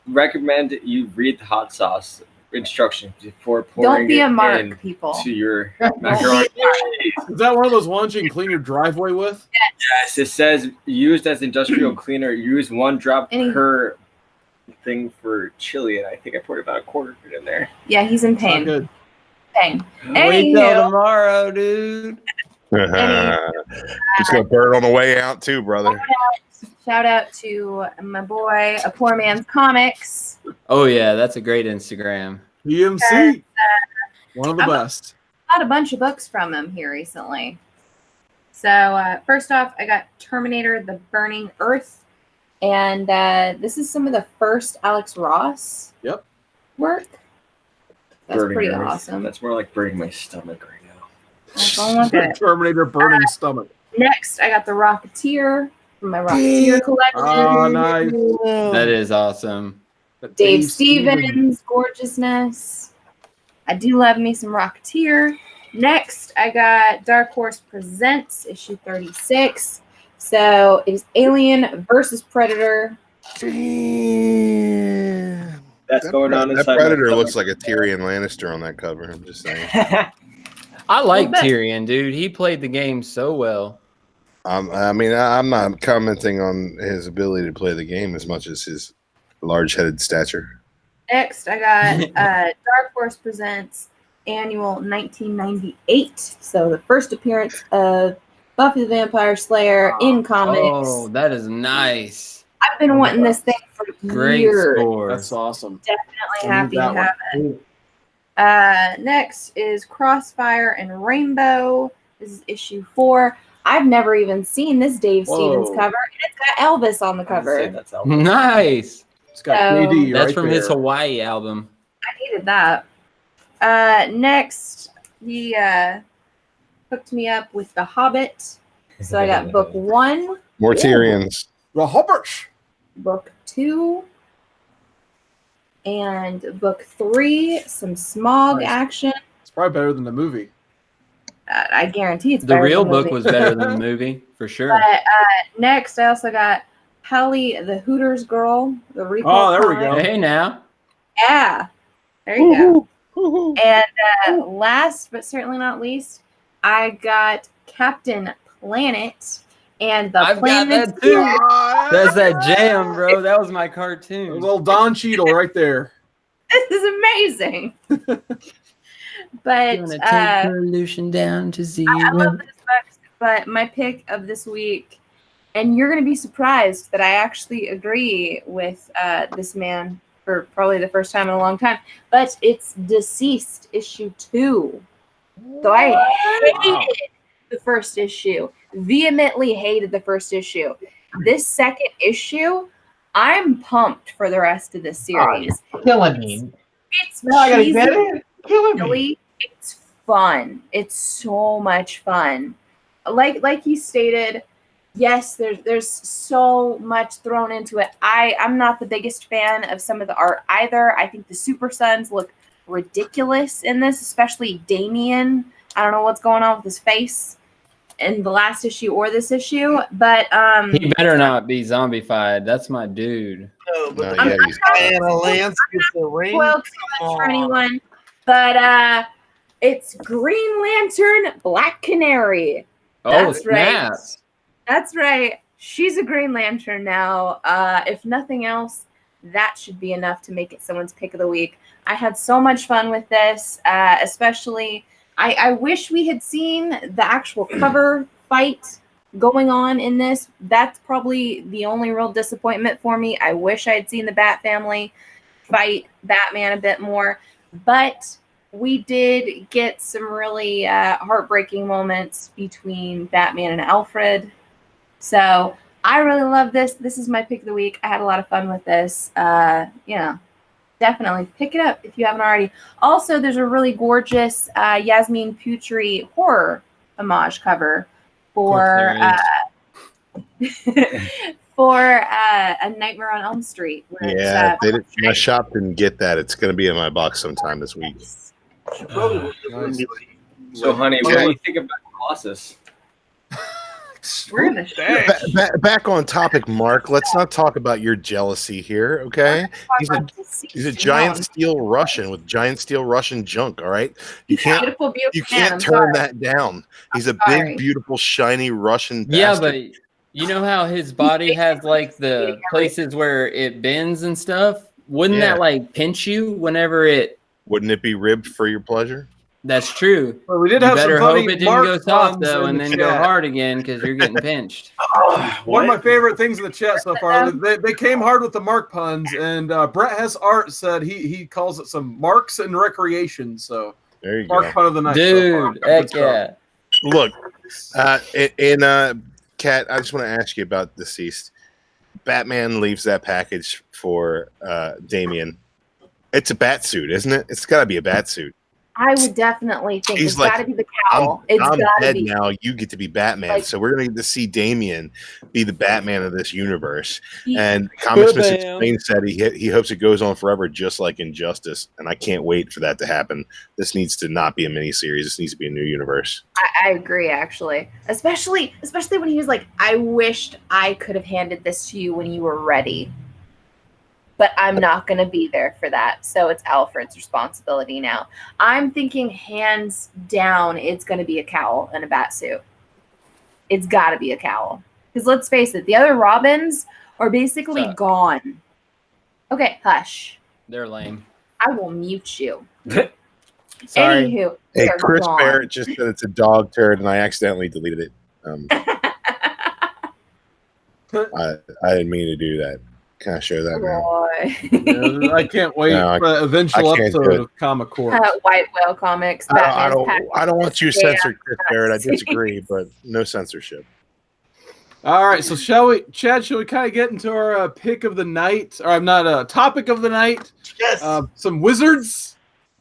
recommend you read the hot sauce instructions before pouring Don't be it a mark, in people. to your Don't macaroni be a mark. and cheese. Is that one of those ones you can clean your driveway with? Yes, it says used as industrial cleaner. Use 1 drop Any- per thing for chili, and I think I poured about a quarter of it in there. Yeah, he's in It's not pain. good. Pain. Wait till Anywho, tomorrow, dude. It's gonna burn on the way out too, brother. shout shout out to my boy, A Poor Man's Comics. Oh yeah, that's a great Instagram. PMC. One of the best. Got a bunch of books from him here recently. So first off, I got Terminator: The Burning Earth, and this is some of the first Alex Ross work. That's Burning pretty Earth. awesome. That's more like burning my stomach right now. Don't look at it. Terminator burning stomach. Next, I got The Rocketeer from my Rocketeer collection. Oh, nice. That is awesome. Dave Stevens, gorgeousness. I do love me some Rocketeer. Next, I got Dark Horse Presents, issue 36. So it is Alien versus Predator. That's going on That inside. Predator looks like a Tyrion Lannister on that cover. I'm just saying. I like Well, Tyrion, dude. He played the game so well. I mean, I'm not commenting on his ability to play the game as much as his large-headed stature. Next, I got Dark Horse Presents Annual 1998. So the first appearance of Buffy the Vampire Slayer in comics. Oh, that is nice. I've been wanting this thing for Great years. score. That's awesome. Definitely I happy need to that have it. Next is Crossfire and Rainbow. This is issue 4. I've never even seen this Dave Stevens Whoa. cover, and it's got Elvis on the cover. That's Elvis. Nice. It's got So- KD That's right from there. his Hawaii album. I needed that. Next, he hooked me up with The Hobbit. So I got book 1, More Tyrions. The Hobbit. book 2, and book 3, some Smog Nice. action. It's probably better than the movie. I guarantee it's The better real than the book movie. was better than the movie, for sure. But next, I also got Hallie the Hooters Girl, the recall. Oh, there we comic. go. Hey now. Yeah, there you go. And last but certainly not least, I got Captain Planet and the I've got Planet. that too. That's that jam, bro. That was my A cartoon. little Don Cheadle right there. This is amazing. But Gonna take pollution down to zero. I love this book. But my pick of this week, and you're going to be surprised that I actually agree with this man for probably the first time in a long time. But it's Deceased issue 2. So I hated the first issue. Vehemently hated the first issue. This second issue, I'm pumped for the rest of this series. Killing me. It's Now I gotta cheesy, get it. Killing me. silly. It's fun. It's so much fun. Like you stated, yes, there's so much thrown into it. I'm not the biggest fan of some of the art either. I think the Super Sons look ridiculous in this, especially Damien. I don't know what's going on with his face in the last issue or this issue, but He better not be zombified. That's my dude. No, but No, the yeah, he's- Anna Lance gets the ring. spoiled too much for anyone. But it's Green Lantern, Black Canary. Oh, That's right. snaps. That's right. She's a Green Lantern now. If nothing else, that should be enough to make it someone's pick of the week. I had so much fun with this, especially. I wish we had seen the actual cover fight going on in this. That's probably the only real disappointment for me. I wish I had seen the Bat family fight Batman a bit more. But we did get some really heartbreaking moments between Batman and Alfred. So I really love this. This is my pick of the week. I had a lot of fun with this. Definitely pick it up if you haven't already. Also, there's a really gorgeous Yasmin Putri horror homage cover for for A Nightmare on Elm Street. Where Yeah, it's, my shop didn't get that. It's going to be in my box sometime this week. She probably would be like, So, honey, what do you think about Colossus? we're gonna Back on topic, Mark. Let's not talk about your jealousy here, okay? He's a giant steel Russian with giant steel Russian junk. All right, you can't beautiful, beautiful you man, can't I'm turn sorry. that down. He's a sorry. big, beautiful, shiny Russian. Yeah, bastard. but you know how his body has like the places where it bends and stuff? Wouldn't Yeah. that like pinch you whenever it? Wouldn't it be ribbed for your pleasure? That's true. Well, we did You have some better funny hope it didn't Mark go soft puns though, in and the then go chat. hard again because you're getting pinched. One of my favorite things in the chat so far, they came hard with the Mark puns, and Brett Hess Art said he calls it some Marks and Recreation. So There you Mark go. pun of the night, Dude, so far. heck Good stuff. yeah. Look, Kat, I just want to ask you about Deceased. Batman leaves that package for Damien. It's a bat suit, isn't it? It's got to be a bat suit. I would definitely think He's it's like, got to be the cowl. It's I'm got to dead be. now. You get to be Batman. Like- So we're going to get to see Damien be the Batman of this universe. He- And Comics Miss Ba-bam. Explained said he hopes it goes on forever, just like Injustice. And I can't wait for that to happen. This needs to not be a miniseries. This needs to be a new universe. I agree, actually. Especially when he was like, I wished I could have handed this to you when you were ready. But I'm not going to be there for that. So it's Alfred's responsibility now. I'm thinking hands down, it's going to be a cowl and a bat suit. It's got to be a cowl. Because let's face it, the other Robins are basically Suck. gone. Okay, hush. They're lame. I will mute you. Sorry. Anywho, Hey, they're Chris gone. Barrett just said it's a dog turd, and I accidentally deleted it. I didn't mean to do that. Can I show that now? Boy. Yeah, I can't wait No, for the eventual I can't do episode it. of Comic Corps. White Whale Comics. I Batman's don't, package. I don't want you Yeah. censored, Chris Barrett. I disagree, but no censorship. All right, so shall we kind of get into our pick of the night? Or I'm not topic of the night. Yes. Some wizards.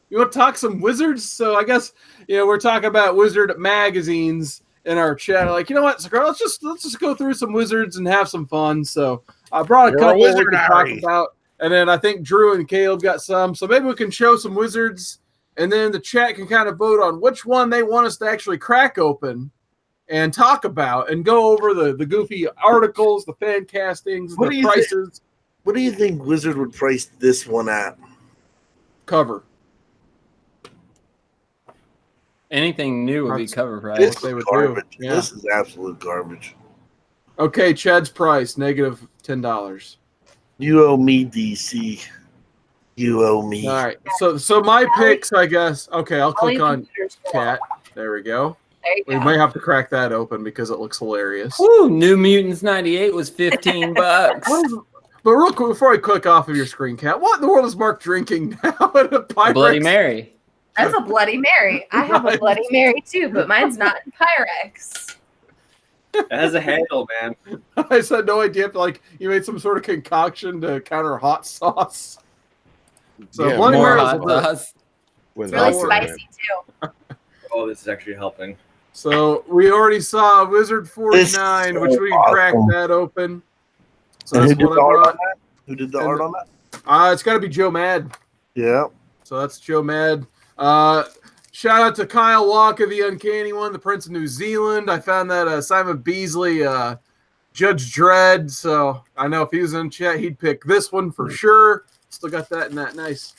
You want to talk some wizards? So I guess we're talking about wizard magazines in our chat. Like, you know what, Sakura, let's just go through some wizards and have some fun. So I brought a You're a couple we wizard, can talk Harry. about, and then I think Drew and Caleb got some. So maybe we can show some wizards, and then the chat can kind of vote on which one they want us to actually crack open and talk about, and go over the goofy articles, the fan castings, What do the you think? prices, What do you think Wizard would price this one at? cover. Anything new would be cover price. This they is would do. garbage. Yeah. This is absolute garbage. Okay, Chad's price, negative $10. You owe me, DC. You owe me. All right. So my picks, I guess. Okay, I'll All click these on computers go Cat. on. There we go. There you We go. might have to crack that open because it looks hilarious. Woo, New Mutants 98 was $15. But real quick, before I click off of your screen, Cat, what in the world is Mark drinking now? At a Pyrex? Bloody Mary. That's a Bloody Mary. I have a Nice. Bloody Mary too, but mine's not in Pyrex. It has a handle, man. I just had no idea if you made some sort of concoction to counter hot sauce. So Yeah, Bloody More Mary hot was good. sauce. With It's really Alfred in it. spicy too. Oh, this is actually helping. So we already saw Wizard This 49, is which so we can crack awesome. that open. So And who that's did what the I art on brought. that? Who did the And art on that? It's got to be Joe Mad. Yeah. So that's Joe Mad. Shout out to Kyle Walker, the Uncanny One, the Prince of New Zealand. I found that Simon Beasley, Judge Dredd. So I know if he was in chat, he'd pick this one for sure. Still got that in that nice,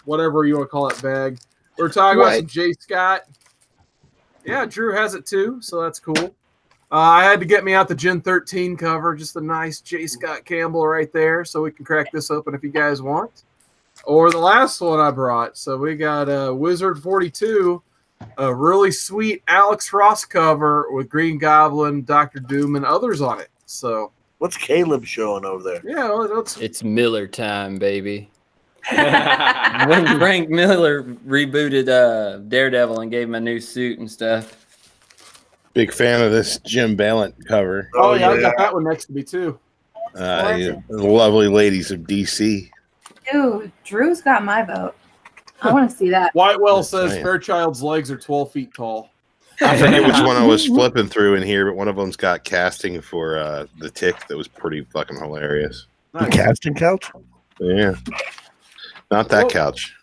whatever you want to call that bag. We're talking about some Jay Scott. Yeah, Drew has it too, so that's cool. I had to get me out the Gen 13 cover, just a nice J. Scott Campbell right there, so we can crack this open if you guys want. Or the last one I brought. So we got Wizard 42, a really sweet Alex Ross cover with Green Goblin, Dr. Doom, and others on it. So What's Caleb showing over there? yeah, well, It's Miller time, baby. When Frank Miller rebooted Daredevil and gave him a new suit and stuff. Big fan of this Jim Ballant cover. oh yeah, I got that one next to me too. The lovely ladies of DC. Dude, Drew's got my vote. I want to see that. Whitewell Just says saying. Fairchild's legs are 12 feet tall. I forget which one I was flipping through in here, but one of them's got casting for the Tick that was pretty fucking hilarious. The casting couch? Yeah. Not that Well, couch.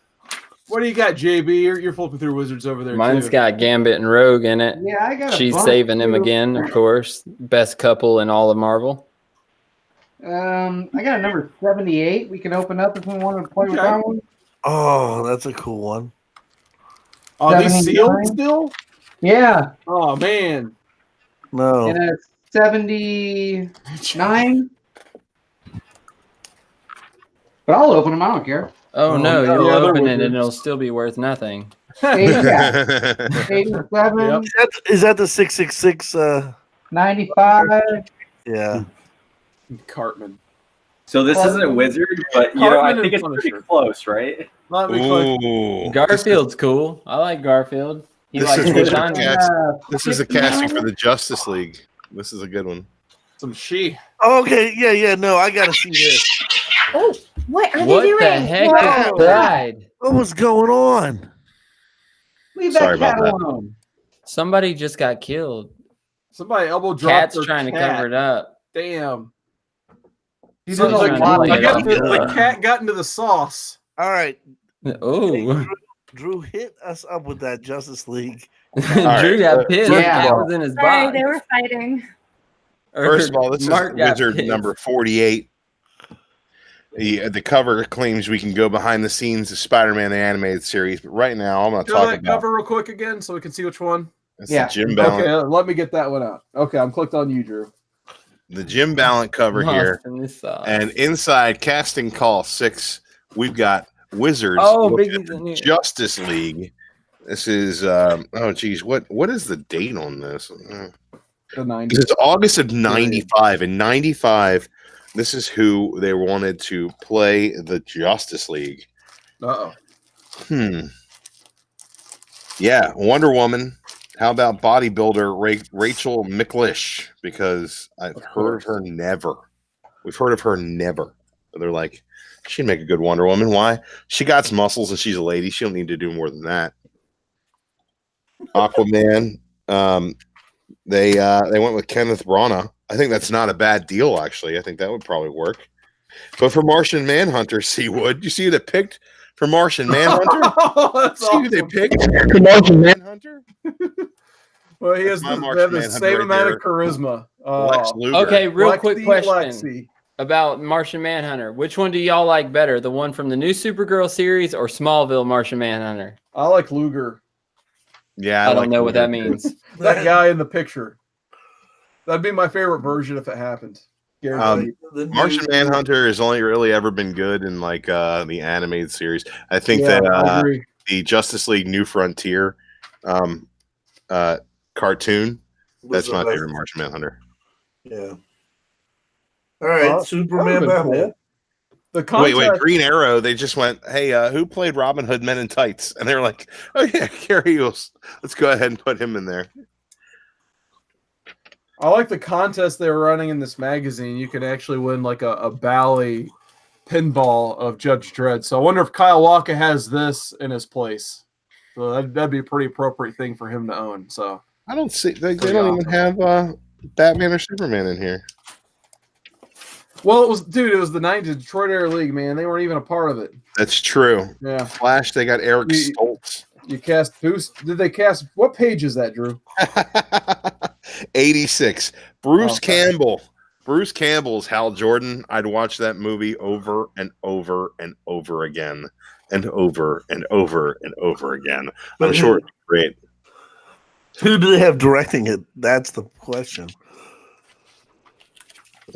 What do you got, JB? You're flipping through Wizards over there Mine's too. got Gambit and Rogue in it. Yeah, I got a She's bunch, saving him too. again, of course. Best couple in all of Marvel. I got a number 78. We can open up if we want to play with Okay. that one. Oh, that's a cool one. Are these sealed 79? still? Yeah, Oh man. No. and it's 79. But I'll open them. I don't care. Oh, Oh, no, yeah, you'll they're open it Wizards. and it'll still be worth nothing. 87, Yep. Is that the 666? 95. Yeah. Cartman. So this isn't a wizard, but you know I Cartman think and it's pretty Punisher. close, right? Not big fun. Ooh, Garfield's cool. I like Garfield. He This likes is Wizard Shine. Cast. This is the casting for the Justice League. This is a good one. Some she. Oh, okay. Yeah. No, I gotta see this. Oh, what are What they doing? the heck Whoa. died? What was going on? Leave Sorry that cat about that. alone. Somebody just got killed. Somebody elbow dropped Cat's their trying to cat. cover it up. Damn. He's So, in the like, trying to water. play I it guess off. the cat got into the sauce. All right, Oh, Drew, hit us up with that Justice League. Drew right, got pissed. The yeah. cat was in his Sorry, box. they were fighting. First of all, this Mark is got Wizard pissed. number 48. The cover claims we can go behind the scenes of Spider-Man the animated series, but right now I'm going to Show talk that about cover real quick again so we can see which one. it's Yeah. the Jim Ballant, Okay, let me get that one out. Okay, I'm clicked on you, Drew. the Jim Ballant cover here, Lost in the sauce. and inside casting call 6, we've got Wizards. Oh, looking Biggie's at in here. Justice League. This is oh geez, what is the date on this? The 90s. It's August of 95. In 95, this is who they wanted to play the Justice League. Uh-oh. Yeah, Wonder Woman. How about bodybuilder Rachel McLish? Because I've heard of her never. We've heard of her never. But they're like, she'd make a good Wonder Woman. Why? She got some muscles and she's a lady. She don't need to do more than that. Aquaman. They went with Kenneth Branagh. I think that's not a bad deal, actually. I think that would probably work. But for Martian Manhunter, Seawood, you see who they picked for Martian Manhunter? That's See who they awesome. picked for Martian Manhunter? Well, he has My the, Martian they have the Manhunter same right amount there. of charisma. Lex Luger. Okay, real Lexi, quick question Lexi. about Martian Manhunter. Which one do y'all like better? The one from the new Supergirl series or Smallville Martian Manhunter? I like Luger. Yeah, I don't like know what Luger, that too. means. That guy in the picture. That'd be my favorite version if it happened. Guaranteed. Martian Manhunter has only really ever been good in like the animated series. I think Yeah, I that agree. the Justice League New Frontier cartoon, that's my favorite Martian Manhunter. Yeah. All right, Superman, That would've been Batman. The Wait, contrast, Green Arrow, they just went, hey, who played Robin Hood Men in Tights? And they were like, oh yeah, Gary Eagles. Let's go ahead and put him in there. I like the contest they were running in this magazine. You can actually win like a Bally pinball of Judge Dredd. So I wonder if Kyle Walker has this in his place. So that'd be a pretty appropriate thing for him to own. So I don't see, they don't even have Batman or Superman in here. well, it was the 90s Detroit Air League, man. They weren't even a part of it. That's true. Yeah. Flash, they got Eric You- Stoltz. You cast who's did they cast what page is that, Drew? 86. Bruce Okay. Campbell. Bruce Campbell's Hal Jordan. I'd watch that movie over and over and over again. And over and over and over again. I'm sure it's great. Who do they have directing it? That's the question.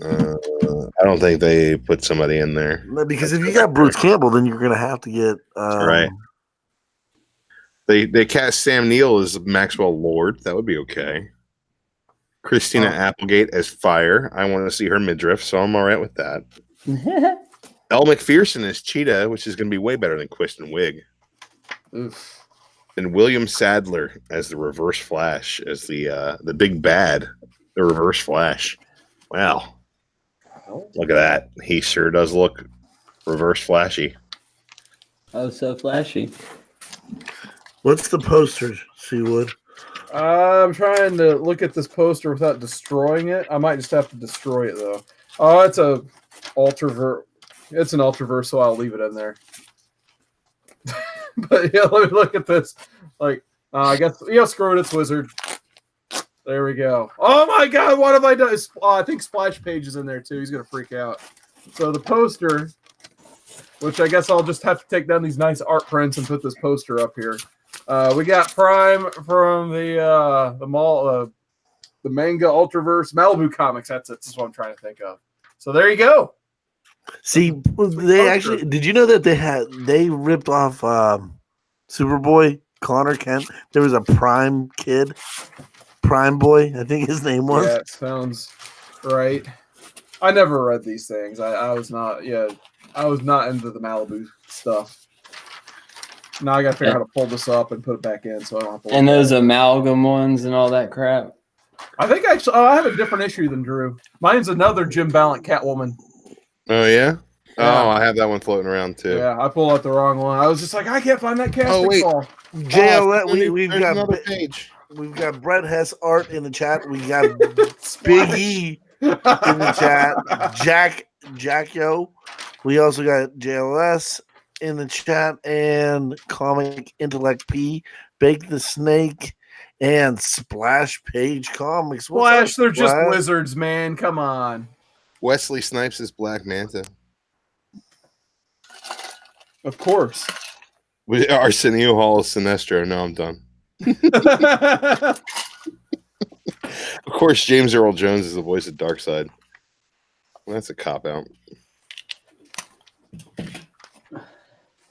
I don't think they put somebody in there. No, because if you got Bruce Campbell, then you're going to have to get Right. They cast Sam Neill as Maxwell Lord. That would be okay. Christina Applegate as Fire. I want to see her midriff, so I'm all right with that. Elle McPherson as Cheetah, which is going to be way better than Kristen Wiig. Oof. And William Sadler as the Reverse Flash, as the big bad, the Reverse Flash. Wow. Look at that. He sure does look reverse flashy. Oh, so flashy. What's the poster, Seawood? I'm trying to look at this poster without destroying it. I might just have to destroy it though. Oh, it's a ultraverse. It's an ultraverse, so I'll leave it in there. But yeah, let me look at this. Like, I guess screw it. It's Wizard. There we go. Oh my God, what have I done? I think Splash Page is in there too. He's gonna freak out. So the poster, which I guess I'll just have to take down these nice art prints and put this poster up here. We got Prime from the mall, the manga Ultraverse Malibu Comics. That's it. That's what I'm trying to think of. So there you go. See, they actually did you know that they ripped off Superboy Connor Kent. There was a Prime kid, Prime Boy, I think his name was. Yeah, it sounds right. I never read these things. I was not. Yeah, I was not into the Malibu stuff. Now I got to figure out how to pull this up and put it back in, so I don't have to. And those amalgam ones and all that crap. I think actually, I have a different issue than Drew. Mine's another Jim Ballant Catwoman. Oh yeah. Yeah. Oh, I have that one floating around too. Yeah, I pulled out the wrong one. I was just like, I can't find that casting wait. call. JLS, we've There's got another page. we've got Brett Hess art in the chat. We got Big E in the chat. Jack Yo. We also got JLS in the chat and Comic Intellect P, Bake the Snake, and Splash Page Comics. What's Flash, up, they're just Splash? wizards, man. Come on. Wesley Snipes is Black Manta. Of course. Arsenio Hall is Sinestro. No, I'm done. Of course, James Earl Jones is the voice of Darkseid. Well, that's a cop out.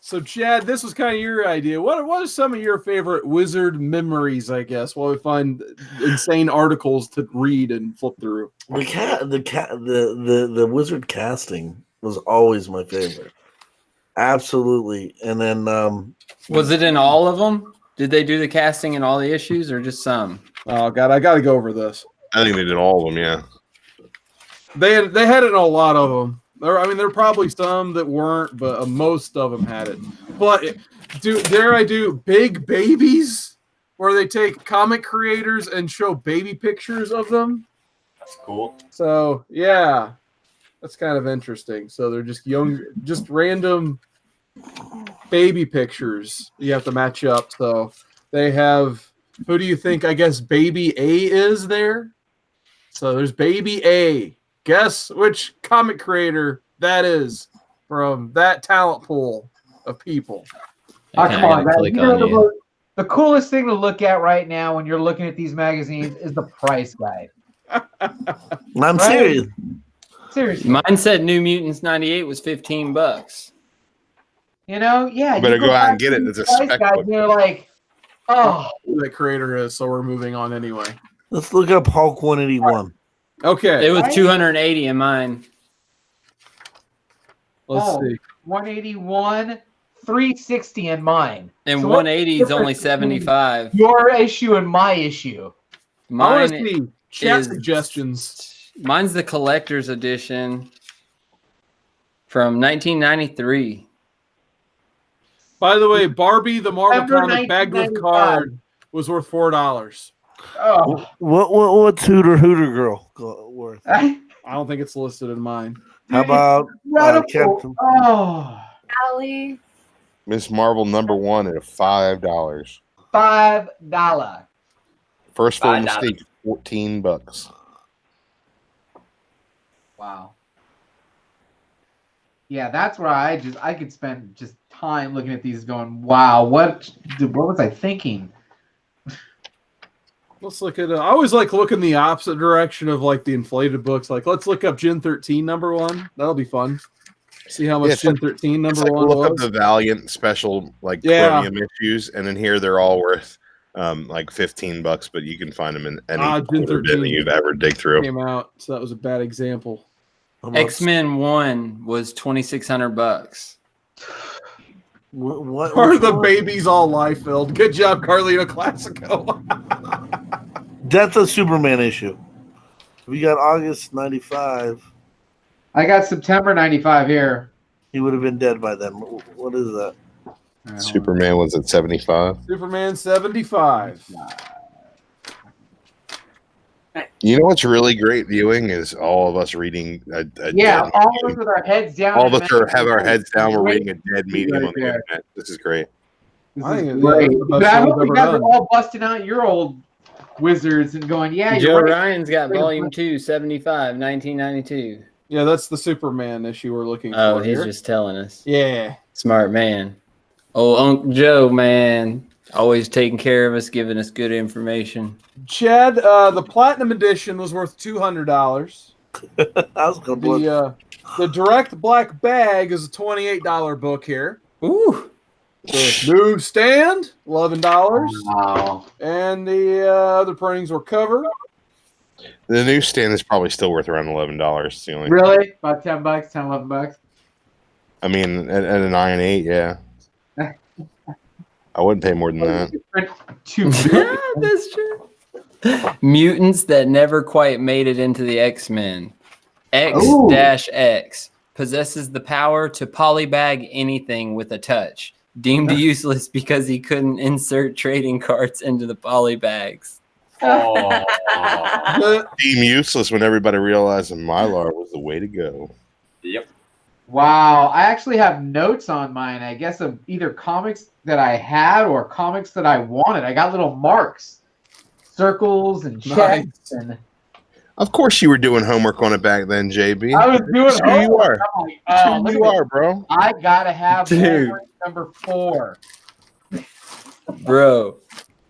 So, Chad, this was kind of your idea. What are some of your favorite wizard memories, I guess, while we find insane articles to read and flip through? The wizard casting was always my favorite. Absolutely. And then Was it in all of them? Did they do the casting in all the issues or just some? Oh, God, I got to go over this. I think they did all of them, yeah. They had it in a lot of them. There are probably some that weren't, but most of them had it. But dare I do Big Babies, where they take comic creators and show baby pictures of them? That's cool. So yeah, that's kind of interesting. So they're just just random baby pictures you have to match up. So they have, who do you think? I guess Baby A is there. So there's Baby A. Guess which comic creator that is from that talent pool of people. Oh, Okay, come I on, gotta man. click on you. The coolest thing to look at right now when you're looking at these magazines is the price guide. I'm Right? serious. Seriously. Mine said New Mutants 98 was $15. You know, yeah. You better go out and back get to it. these It's a price spec guides book. and you're like, oh, Who that creator is, so we're moving on anyway. Let's look up Hulk 181. Okay, It was Right? 280 in mine. let's see. 181, 360 in mine. And So what's 180 the is only difference between 75. Your issue and my issue. I want Mine to see chat is- suggestions. Mine's the collector's edition from 1993. By the way, Barbie the Marvel November comic bag with 1995. card was worth $4. Oh, What's Hooter Girl worth? I don't think it's listed in mine. How about incredible. Captain? Oh, Allie. Miss Marvel #1 at $5. $5. First full $5. mistake, $14. Wow. Yeah, that's where I could spend just time looking at these going, wow, what was I thinking? Let's look at. I always like looking the opposite direction of like the inflated books. Like, let's look up Gen 13 #1. That'll be fun. See how much Yeah, it's Gen like- 13 It's #1 like look up was. the Valiant special like Yeah. premium issues, and then here they're all worth like $15, but you can find them in any Gen quarter bin 13 that you've ever dig through. Came out, so that was a bad example. How about- X-Men 1 was $2,600. What Are which the one? babies all life filled? Good job, Carlino Classico. Death of Superman issue. We got August 95. I got September 95 here. He would have been dead by then. What is that? All right, hold on. Superman was at 75. Superman 75. You know what's really great viewing is all of us reading a Yeah, dead all of medium. us with our heads down. All of and us have our heads down. We're Great. reading a dead medium on the Right there. internet. This is great. This I is think great. that's the best But I thing hope we've you ever guys are done. all busting out your old wizards and going, yeah, Joe you're right. Ryan's got volume 2, 75, 1992. Yeah, that's the Superman issue we're looking Oh, for he's here. just telling us. Yeah. Smart man. Oh, Uncle Joe, man. Always taking care of us, giving us good information. Chad, the Platinum Edition was worth $200. I was gonna blow. The direct black bag is a $28 book here. Ooh. The newsstand, $11, Wow. and the other printings were covered. The newsstand is probably still worth around $11. It's the only. Really? About $10, $11. I mean, at an iron 8, yeah. I wouldn't pay more than that. That's true. Mutants that never quite made it into the X-Men. X-X possesses the power to polybag anything with a touch. Deemed useless because he couldn't insert trading cards into the polybags. Oh. Deemed useless when everybody realized that Mylar was the way to go. Yep. Wow. I actually have notes on mine, I guess, of either comics that I had or comics that I wanted. I got little marks, circles and checks. And Of course you were doing homework on it back then, JB. I was doing That's who you homework. are. I'm like, That's oh, who look you at are, bro. I gotta have Dude. Wolverine number 4. Bro,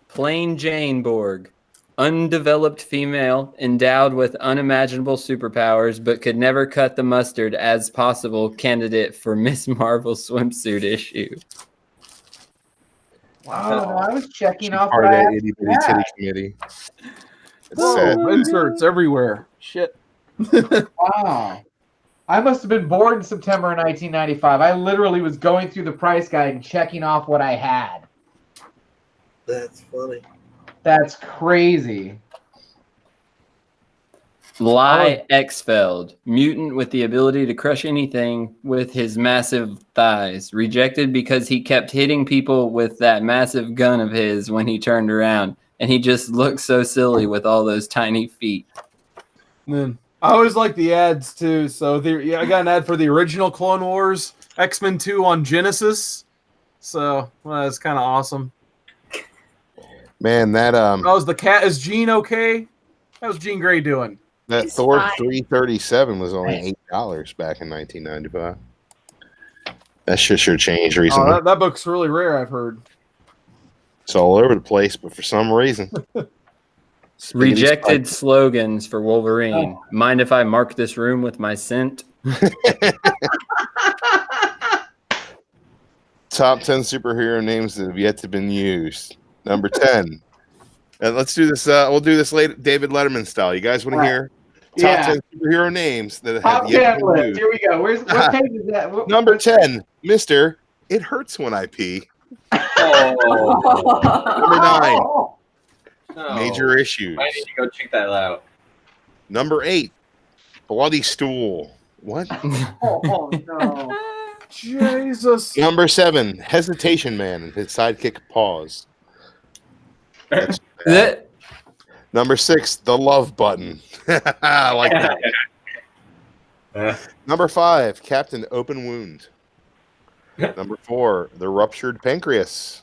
Plain Jane Borg. Undeveloped female, endowed with unimaginable superpowers, but could never cut the mustard as possible candidate for Miss Marvel swimsuit issue. Wow, I was checking off Part what of I that had. itty bitty titty committee. It's Whoa, sad. inserts everywhere. Shit. Wow. I must have been born in September of 1995. I literally was going through the price guide and checking off what I had. That's funny. That's crazy. Lie Exfeld, mutant with the ability to crush anything with his massive thighs. Rejected because he kept hitting people with that massive gun of his when he turned around. And he just looked so silly with all those tiny feet. And then I always like the ads too. So I got an ad for the original Clone Wars X-Men 2 on Genesis. So that's kind of awesome. Man, that Was the cat? Is Jean okay? How's Jean Grey doing? that He's Thor fine. 337 was only $8 back in 1995. That shit sure changed recently. Oh, that book's really rare, I've heard. It's all over the place, but for some reason. Rejected slogans for Wolverine. Mind if I mark this room with my scent? Top 10 superhero names that have yet to been used. Number 10. And let's do this. We'll do this later, David Letterman style. You guys want to hear top 10 superhero names that have Top yet 10 to been list. used? Here we go. What page is that? Number 10, Mr. It Hurts When I Pee. Oh. Number 9, Oh, Major Issues. I need to go check that out. Number 8, Bloody Stool. What? oh, no. Jesus. Number 7, Hesitation Man and his sidekick Pause. That's bad. That- Number 6, The Love Button. I like that. Number 5, Captain Open Wound. Number 4, The Ruptured Pancreas.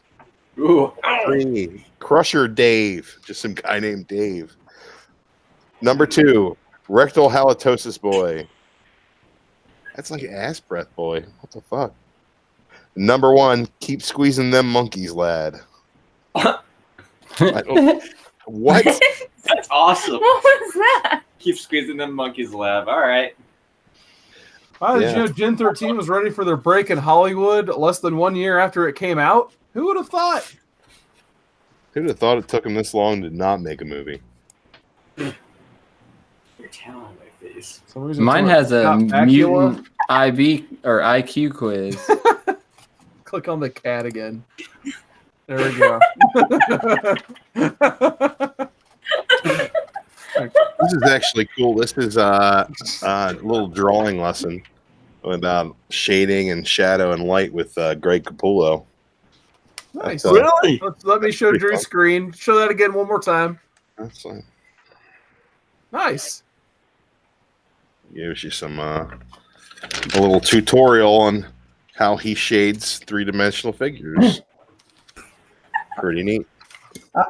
Ooh. 3, Crusher Dave. Just some guy named Dave. Number 2, Rectal Halitosis Boy. That's like ass breath boy. What the fuck? Number 1, Keep Squeezing Them Monkeys, lad. I don't, what? That's awesome. What was that? Keep squeezing them monkeys lab. All right. Wow, did Yeah. you know Gen 13 was ready for their break in Hollywood less than 1 year after it came out? Who would have thought? Who'd have thought it took him this long to not make a movie? You're telling my face. For some reason, Mine someone has a got Acula. mutant IB or IQ quiz. Click on the cat again. There we go. This is actually cool. This is a little drawing lesson about shading and shadow and light with Greg Capullo. Nice. That's, Really? Let me show pretty Drew's fun. screen. Show that again one more time. That's like, Nice. gives you some a little tutorial on how he shades three-dimensional figures. Pretty neat.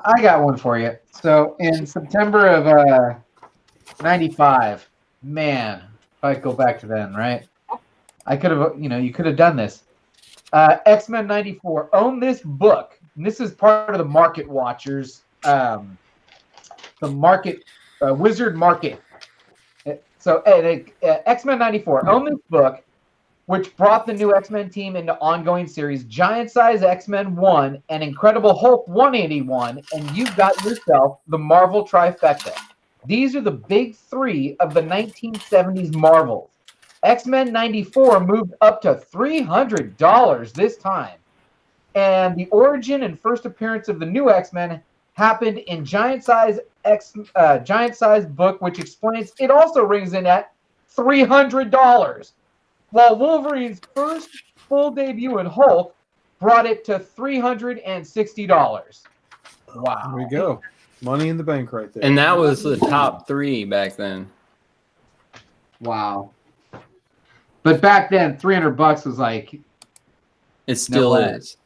I got one for you. So in September of 95, man, if I go back to then, right? I could have, you could have done this. X-Men 94. Own this book. And this is part of the Market Watchers, the market, Wizard Market. So X-Men 94. Own this book. which brought the new X-Men team into ongoing series. Giant Size X-Men 1 and Incredible Hulk 181, and you've got yourself the Marvel trifecta. These are the big three of the 1970s Marvels. X-Men 94 moved up to $300 this time. And the origin and first appearance of the new X-Men happened in Giant Size book, which explains it also rings in at $300. While Wolverine's first full debut in Hulk brought it to $360. Wow. There we go. Money in the bank right there. And that was the top 3 back then. Wow. But back then, $300 was like, It still way. is.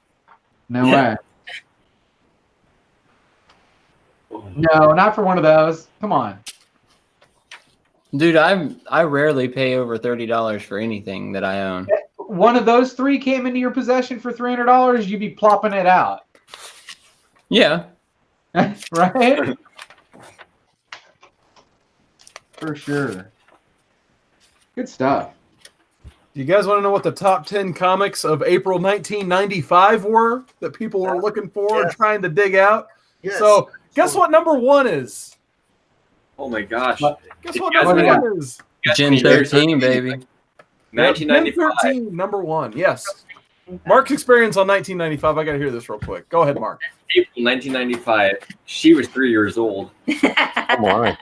no way. No, not for one of those. Come on. Dude, I rarely pay over $30 for anything that I own. One of those 3 came into your possession for $300, you'd be plopping it out. Yeah. Right? For sure. Good stuff. Do you guys want to know what the top 10 comics of April 1995 were that people were looking for and trying to dig out? Yes. So, guess what number 1 is? Oh my gosh. Guess what guys number wanna- 1 is? Gen 13, baby. 1995. 13, number 1. Yes. Mark's experience on 1995. I got to hear this real quick. Go ahead, Mark. April 1995. She was 3 years old. Come on.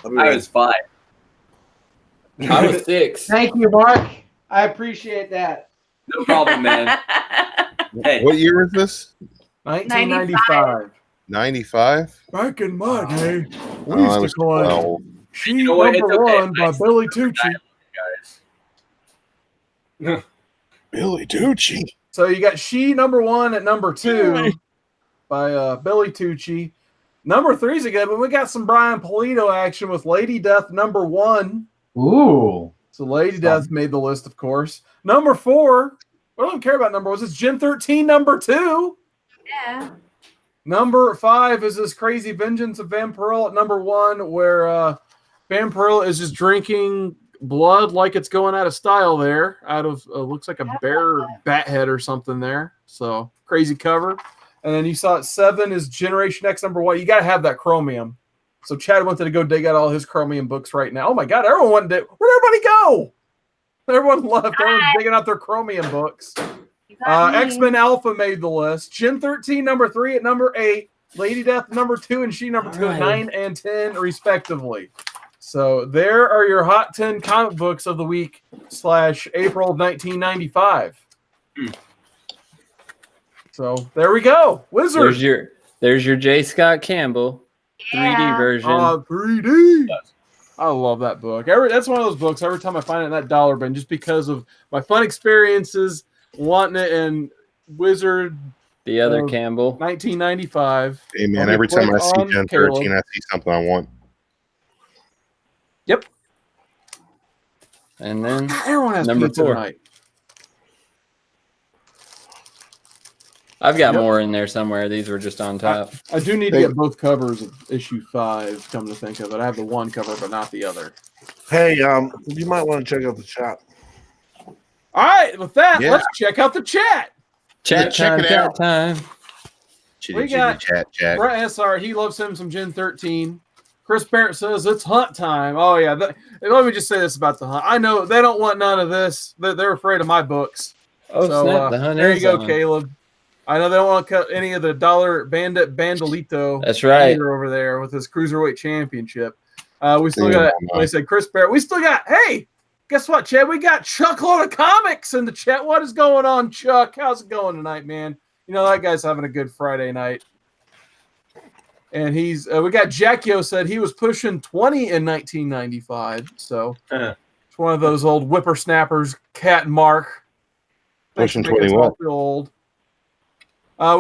I was 5. I was 6. Thank you, Mark. I appreciate that. No problem, man. Hey, What year is this? 1995. 95? Back in my day, we Oh, I used to was call it 12. She You know what? Number It's okay. One by Billy Tucci. guys. Billy Tucci. So you got She Number One at number 2 by Billy Tucci. Number 3 is a good one. We got some Brian Pulido action with Lady Death number 1. Ooh. So Lady Death made the list, of course. Number 4, I don't care about number 1. It's Gen 13 number 2. Yeah. Number 5 is this Crazy Vengeance of Vampirella at number 1, where Vampirella is just drinking blood like it's going out of style there, out of looks like a bear bat head or something there. So crazy cover. And then you saw it 7 is Generation X number 1. You got to have that Chromium. So Chad wanted to go dig out all his Chromium books right now. Oh my God, everyone wanted to. Where'd everybody go? Everyone left. Everyone's digging out their Chromium books. X-Men Alpha made the list. Gen 13 number 3 at number 8. Lady Death number 2 and She number 2 at 9 and 10 respectively. So there are your hot 10 comic books of the week / April of 1995. So there we go. Wizard. There's your J. Scott Campbell 3D version. 3D. I love that book. That's one of those books. Every time I find it in that dollar bin, just because of my fun experiences, wanting it in Wizard. The other Campbell. 1995. Hey, man, every time I see on Gen Caleb. 13, I see something I want. Yep. And then Everyone has number pizza 4. tonight. I've got Yep. more in there somewhere. These were just on top. I do need to get both covers of issue 5, come to think of it. I have the one cover, but not the other. Hey, you might want to check out the chat. All right, with that, Yeah. let's check out the chat. Chat check time, it chat out. time. Chitty, We chitty, got- chat. Brett SR, he loves him some Gen 13. Chris Barrett says it's hunt time. Oh, yeah. Let me just say this about the hunt. I know they don't want none of this. They're afraid of my books. Oh, So, snap. The hunt there is you go, on. Caleb. I know they don't want to cut any of the dollar bandolito That's right. either over there with his cruiserweight championship. We still Yeah, got, like I said, Chris Barrett. We still got, hey, guess what, Chad? We got Chuck Load of Comics in the chat. What is going on, Chuck? How's it going tonight, man? You know, that guy's having a good Friday night. And he's, we got Jackio said he was pushing 20 in 1995. So it's one of those old whippersnappers, Cat and Mark. Thanks Pushing for making us 20 all feel old.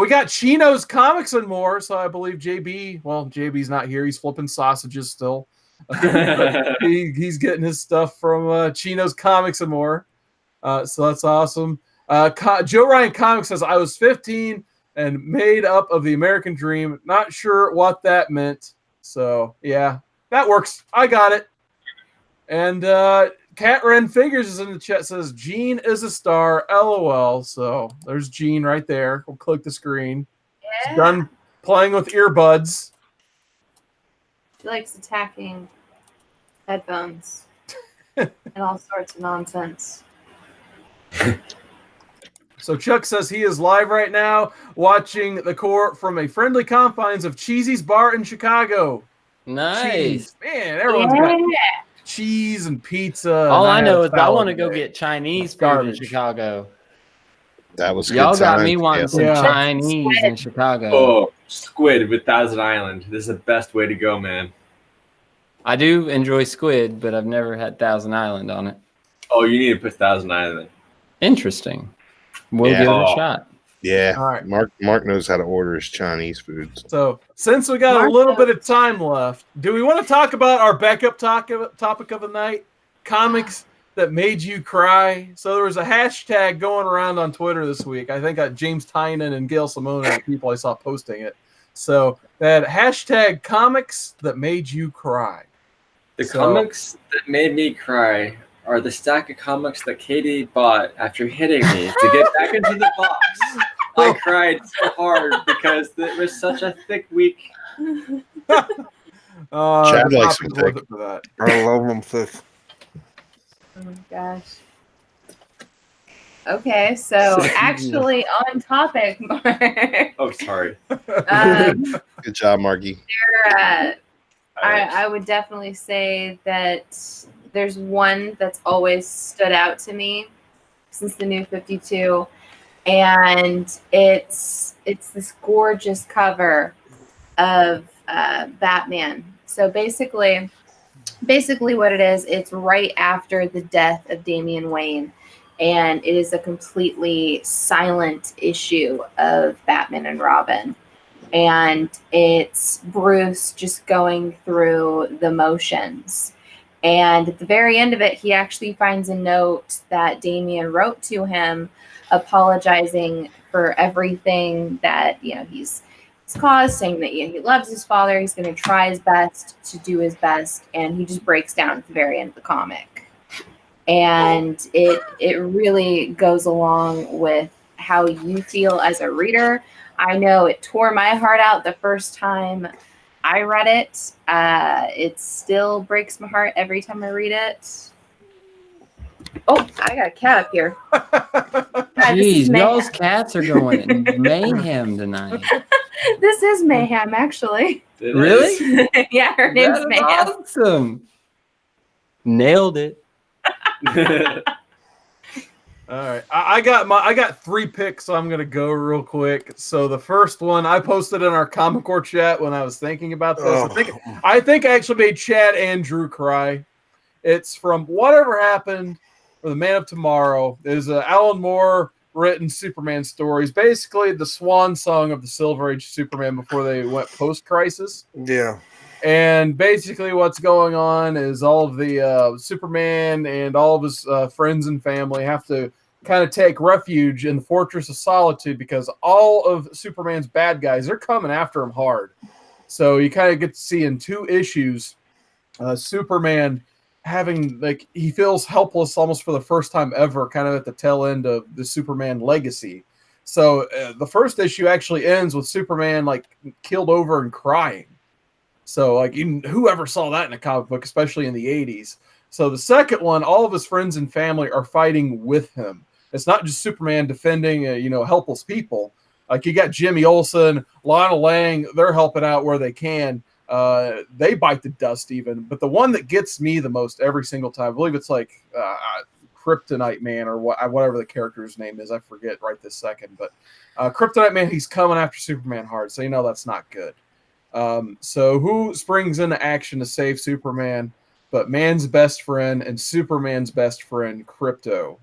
We got Chino's Comics and More. So I believe JB's not here. He's flipping sausages still. He's getting his stuff from Chino's Comics and More. So that's awesome. Joe Ryan Comics says, I was 15 and made up of the American dream. Not sure what that meant. So, yeah, that works. I got it. And Cat Ren Figures is in the chat. Says Gene is a star. LOL. So there's Gene right there. We'll click the screen. He's done playing with earbuds. He likes attacking headphones and all sorts of nonsense. So Chuck says he is live right now watching the core from a friendly confines of Cheesy's Bar in Chicago. Nice. Cheese. Man, everyone's got cheese and pizza. All and I know is I salad want to go today. get Chinese food Garbage. in Chicago. That was Y'all good got times. me wanting some Yeah. Chinese in Chicago. Oh, squid with Thousand Island. This is the best way to go, man. I do enjoy squid, but I've never had Thousand Island on it. Oh, you need to put Thousand Island in. Interesting. We'll Yeah. give it a Oh. shot. Yeah. All right. Mark knows how to order his Chinese foods. So since we got Mark a little knows. bit of time left, do we want to talk about our backup topic of the night? Comics that made you cry. So there was a hashtag going around on Twitter this week. I think James Tynan and Gail Simone are the people I saw posting it. So that hashtag comics that made you cry. The So- comics that made me cry are the stack of comics that Katie bought after hitting me to get back into the box. I cried so hard because it was such a thick week. Chad Chad likes them thick. For that. I love them thick. Oh my gosh. Okay, so actually on topic, Mark. Oh, sorry. Good job, Margie. I would definitely say that there's one that's always stood out to me since the New 52, and it's this gorgeous cover of Batman. So basically what it is, it's right after the death of Damian Wayne, and it is a completely silent issue of Batman and Robin. And it's Bruce just going through the motions. And at the very end of it, he actually finds a note that Damian wrote to him apologizing for everything that, he's caused, saying that he loves his father, he's going to try his best to do his best, and he just breaks down at the very end of the comic. And it really goes along with how you feel as a reader. I know it tore my heart out the first time I read it. It still breaks my heart every time I read it. Oh, I got a cat up here. Jeez, y'all's cats are going mayhem tonight. This is Mayhem, actually. It Really? is. Yeah, her name's That is Mayhem. awesome. Nailed it. All right, I got 3 picks, so I'm gonna go real quick. So the first one I posted in our Comic Core chat when I was thinking about this. I think I actually made Chad and Drew cry. It's from Whatever Happened for the Man of Tomorrow. There's a Alan Moore written Superman stories, basically the swan song of the Silver Age Superman before they went post-crisis. Yeah. And basically what's going on is all of the Superman and all of his friends and family have to kind of take refuge in the Fortress of Solitude because all of Superman's bad guys, they're coming after him hard. So you kind of get to see in 2 issues Superman having, he feels helpless almost for the first time ever, kind of at the tail end of the Superman legacy. So the first issue actually ends with Superman killed over and crying. So whoever saw that in a comic book, especially in the 80s. So the second one, all of his friends and family are fighting with him. It's not just Superman defending helpless people. You got Jimmy Olsen, Lana Lang, they're helping out where they can. They bite the dust even. But the one that gets me the most every single time, I believe it's Kryptonite Man or whatever the character's name is. I forget right this second. But Kryptonite Man, he's coming after Superman hard. So that's not good. So who springs into action to save Superman but man's best friend and Superman's best friend, Krypto.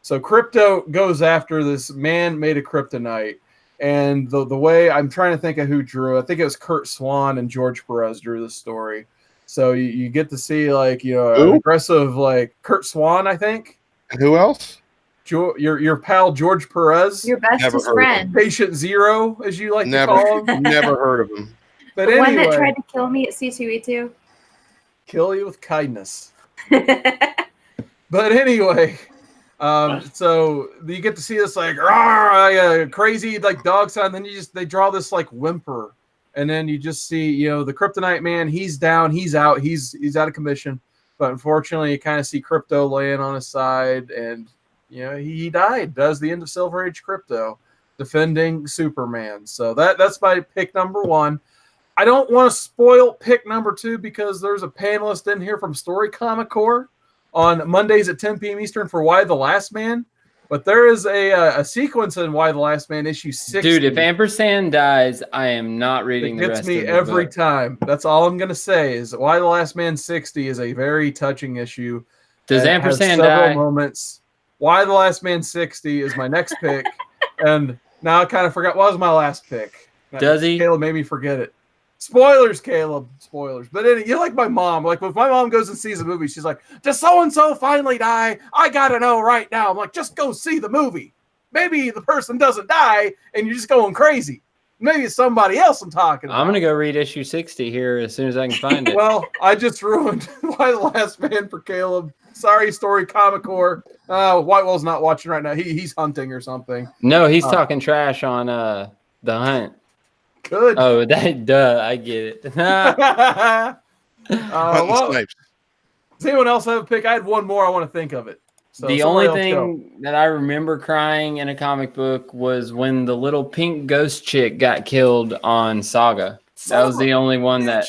So Krypto goes after this man made of kryptonite. And the way I'm trying to think of who drew, I think it was Kurt Swan and George Perez drew the story. So you get to see an aggressive Kurt Swan, I think. And who else? Your pal George Perez. Your bestest friend. Patient Zero, as you like to call him. Never heard of him. But the anyway, one that tried to kill me at C2E2. Kill you with kindness. But anyway, so you get to see this like crazy like dog sound. Then they draw this like whimper, and then you just see the Kryptonite Man. He's down. He's out. He's out of commission. But unfortunately, you kind of see Crypto laying on his side, and he died. That's the end of Silver Age Crypto, defending Superman. So that's my pick number 1. I don't want to spoil pick number 2 because there's a panelist in here from Story Comic Corps on Mondays at 10 p.m. Eastern for Why the Last Man. But there is a sequence in Why the Last Man issue 60. Dude, if Ampersand dies, I am not reading the rest of the book. It gets me every time. That's all I'm going to say is Why the Last Man 60 is a very touching issue. Does Ampersand die? Moments. Why the Last Man 60 is my next pick. And now I kind of forgot what was my last pick. Does he? Caleb made me forget it. Spoilers, Caleb. Spoilers. But you're like my mom. Like, if my mom goes and sees a movie, she's like, does so-and-so finally die? I got to know right now. I'm like, just go see the movie. Maybe the person doesn't die, and you're just going crazy. Maybe it's somebody else I'm talking about. I'm going to go read issue 60 here as soon as I can find it. Well, I just ruined Why the Last Man for Caleb. Sorry, Story Comic Corps. Whitewell's not watching right now. He's hunting or something. No, he's talking trash on The Hunt. Good. Oh, I get it. Hunting snipes. Does anyone else have a pick? I had one more. I want to think of it. So the only thing that I remember crying in a comic book was when the little pink ghost chick got killed on Saga. That was the only one that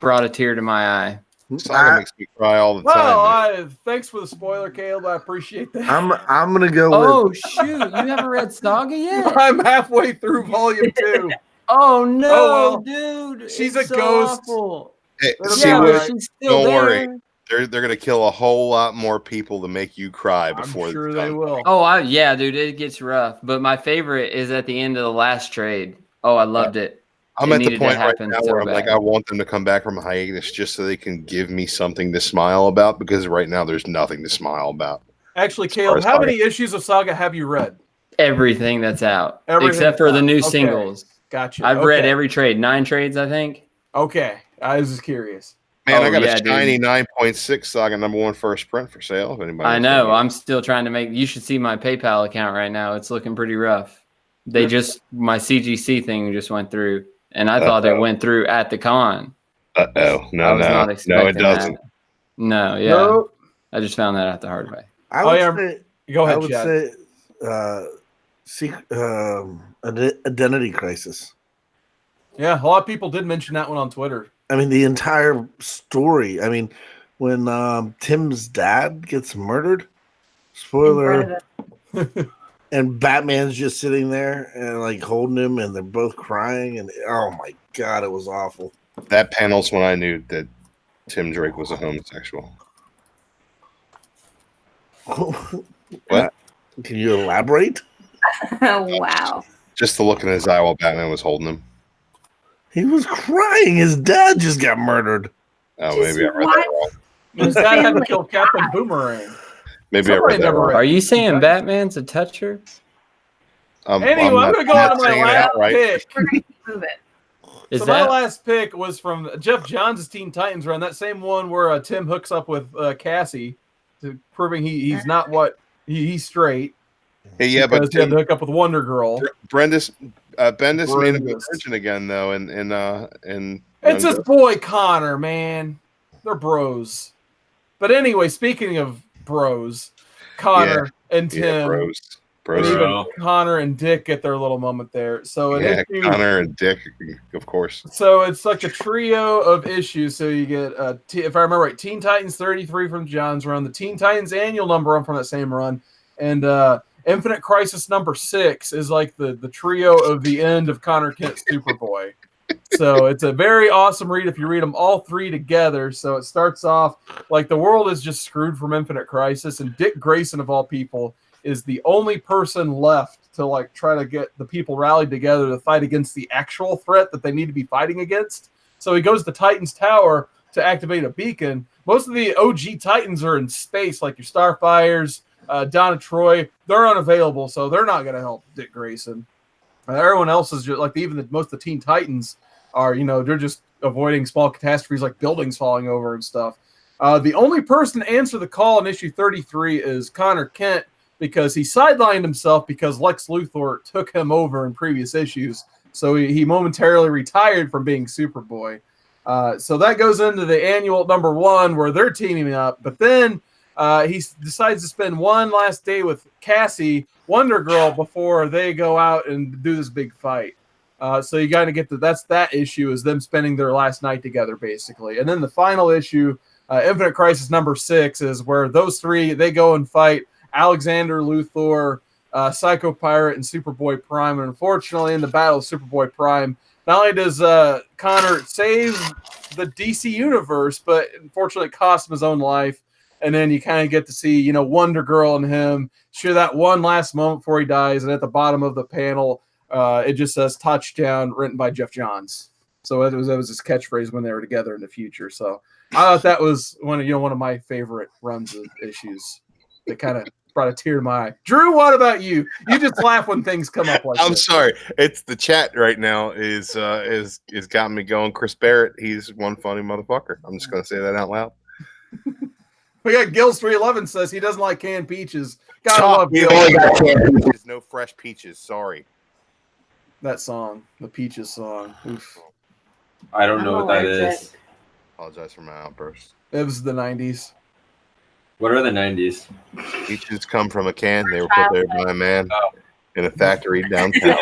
brought a tear to my eye. Saga makes me cry all the time. Well, thanks for the spoiler, Caleb. I appreciate that. I'm gonna go with. Oh shoot! You haven't read Saga yet? I'm halfway through volume 2. Oh no, well, dude! She's it's a ghost. Awful. Hey, Yeah, she's still don't there. worry. They're gonna kill a whole lot more people to make you cry before. I'm sure they will. Oh, yeah, dude, it gets rough. But my favorite is at the end of the last trade. Oh, I loved it. I'm It at the needed to point right happen now so where I'm like, bad. I want them to come back from hiatus just so they can give me something to smile about, because right now there's nothing to smile about. Actually, As far Caleb, as how Saga. many issues of Saga have you read? Everything that's out, Everything except for the new okay. singles. Gotcha. I've read every trade, 9 trades, I think. Okay, I was just curious. Man, I got yeah, a shiny dude. 9.6 Saga #1 first print for sale. If anybody I wants know. to- I'm still trying to make. You should see my PayPal account right now. It's looking pretty rough. My CGC thing just went through, and I thought it went through at the con. Uh-oh. I was not No, expecting it doesn't. that. No, yeah. Nope. I just found that out the hard way. I would yeah. say. Go ahead, I would Chad. say, Identity Crisis. Yeah, a lot of people did mention that one on Twitter. I mean, the entire story. I mean, when Tim's dad gets murdered, spoiler, and Batman's just sitting there and like holding him, and they're both crying, and oh my god, it was awful. That panel's when I knew that Tim Drake was a homosexual. What? Can you elaborate? Wow. Just the look in his eye while Batman was holding him. He was crying. His dad just got murdered. Oh, maybe I read that wrong. His dad had to kill Captain Boomerang. Maybe I Somebody read that never wrong. read- Are you saying Batman's a toucher? Anyway, I'm not- going to go not on to my saying it last outright. pick. We're going to move it. Is So my that last pick was from Jeff Johns' Teen Titans run, that same one where Tim hooks up with Cassie, proving he's not what he's straight. Hey, yeah, but Because he had to hook up with Wonder Girl. Bendis made him a Bendis. virgin again, though, and It's his boy Connor, man. They're bros. But anyway, speaking of bros, Connor and Tim, bros, and even Connor and Dick get their little moment there. So Connor and Dick, of course. So it's like a trio of issues. So you get, if I remember right, Teen Titans 33 from John's run, the Teen Titans annual number run from that same run, and Infinite Crisis number 6 is like the trio of the end of Connor Kent's Superboy. So it's a very awesome read if you read them all three together. So it starts off like the world is just screwed from Infinite Crisis, and Dick Grayson, of all people, is the only person left to like try to get the people rallied together to fight against the actual threat that they need to be fighting against. So he goes to Titan's Tower to activate a beacon. Most of the OG Titans are in space, like your Starfires, Donna Troy. They're unavailable, so they're not going to help Dick Grayson. Everyone else is just like most of the Teen Titans are, they're just avoiding small catastrophes like buildings falling over and stuff. The only person to answer the call in issue 33 is Connor Kent because he sidelined himself because Lex Luthor took him over in previous issues. So he momentarily retired from being Superboy. So that goes into the annual #1 where they're teaming up. But then he decides to spend one last day with Cassie, Wonder Girl, before they go out and do this big fight. So you got to get that issue is them spending their last night together, basically. And then the final issue, Infinite Crisis #6, is where those three, they go and fight Alexander Luthor, Psycho Pirate, and Superboy Prime. And unfortunately, in the battle of Superboy Prime, not only does Connor save the DC universe, but unfortunately it costs him his own life. And then you kind of get to see, Wonder Girl and him share that one last moment before he dies. And at the bottom of the panel, it just says "Touchdown," written by Jeff Johns. So that was his catchphrase when they were together in the future. So I thought that was one of my favorite runs of issues. That kind of brought a tear to my eye. Drew, what about you? You just laugh when things come up like I'm this. sorry. It's the chat right now is got me going. Chris Barrett, he's one funny motherfucker. I'm just gonna say that out loud. We got Gills 311 says he doesn't like canned peaches. Gotta Stop. love We Gills. only got canned peaches, no fresh peaches. Sorry. That song, the Peaches song. Oof. I don't know what that is. Apologize for my outburst. It was the 90s. What are the 90s? Peaches come from a can. They were put there by a man in a factory downtown.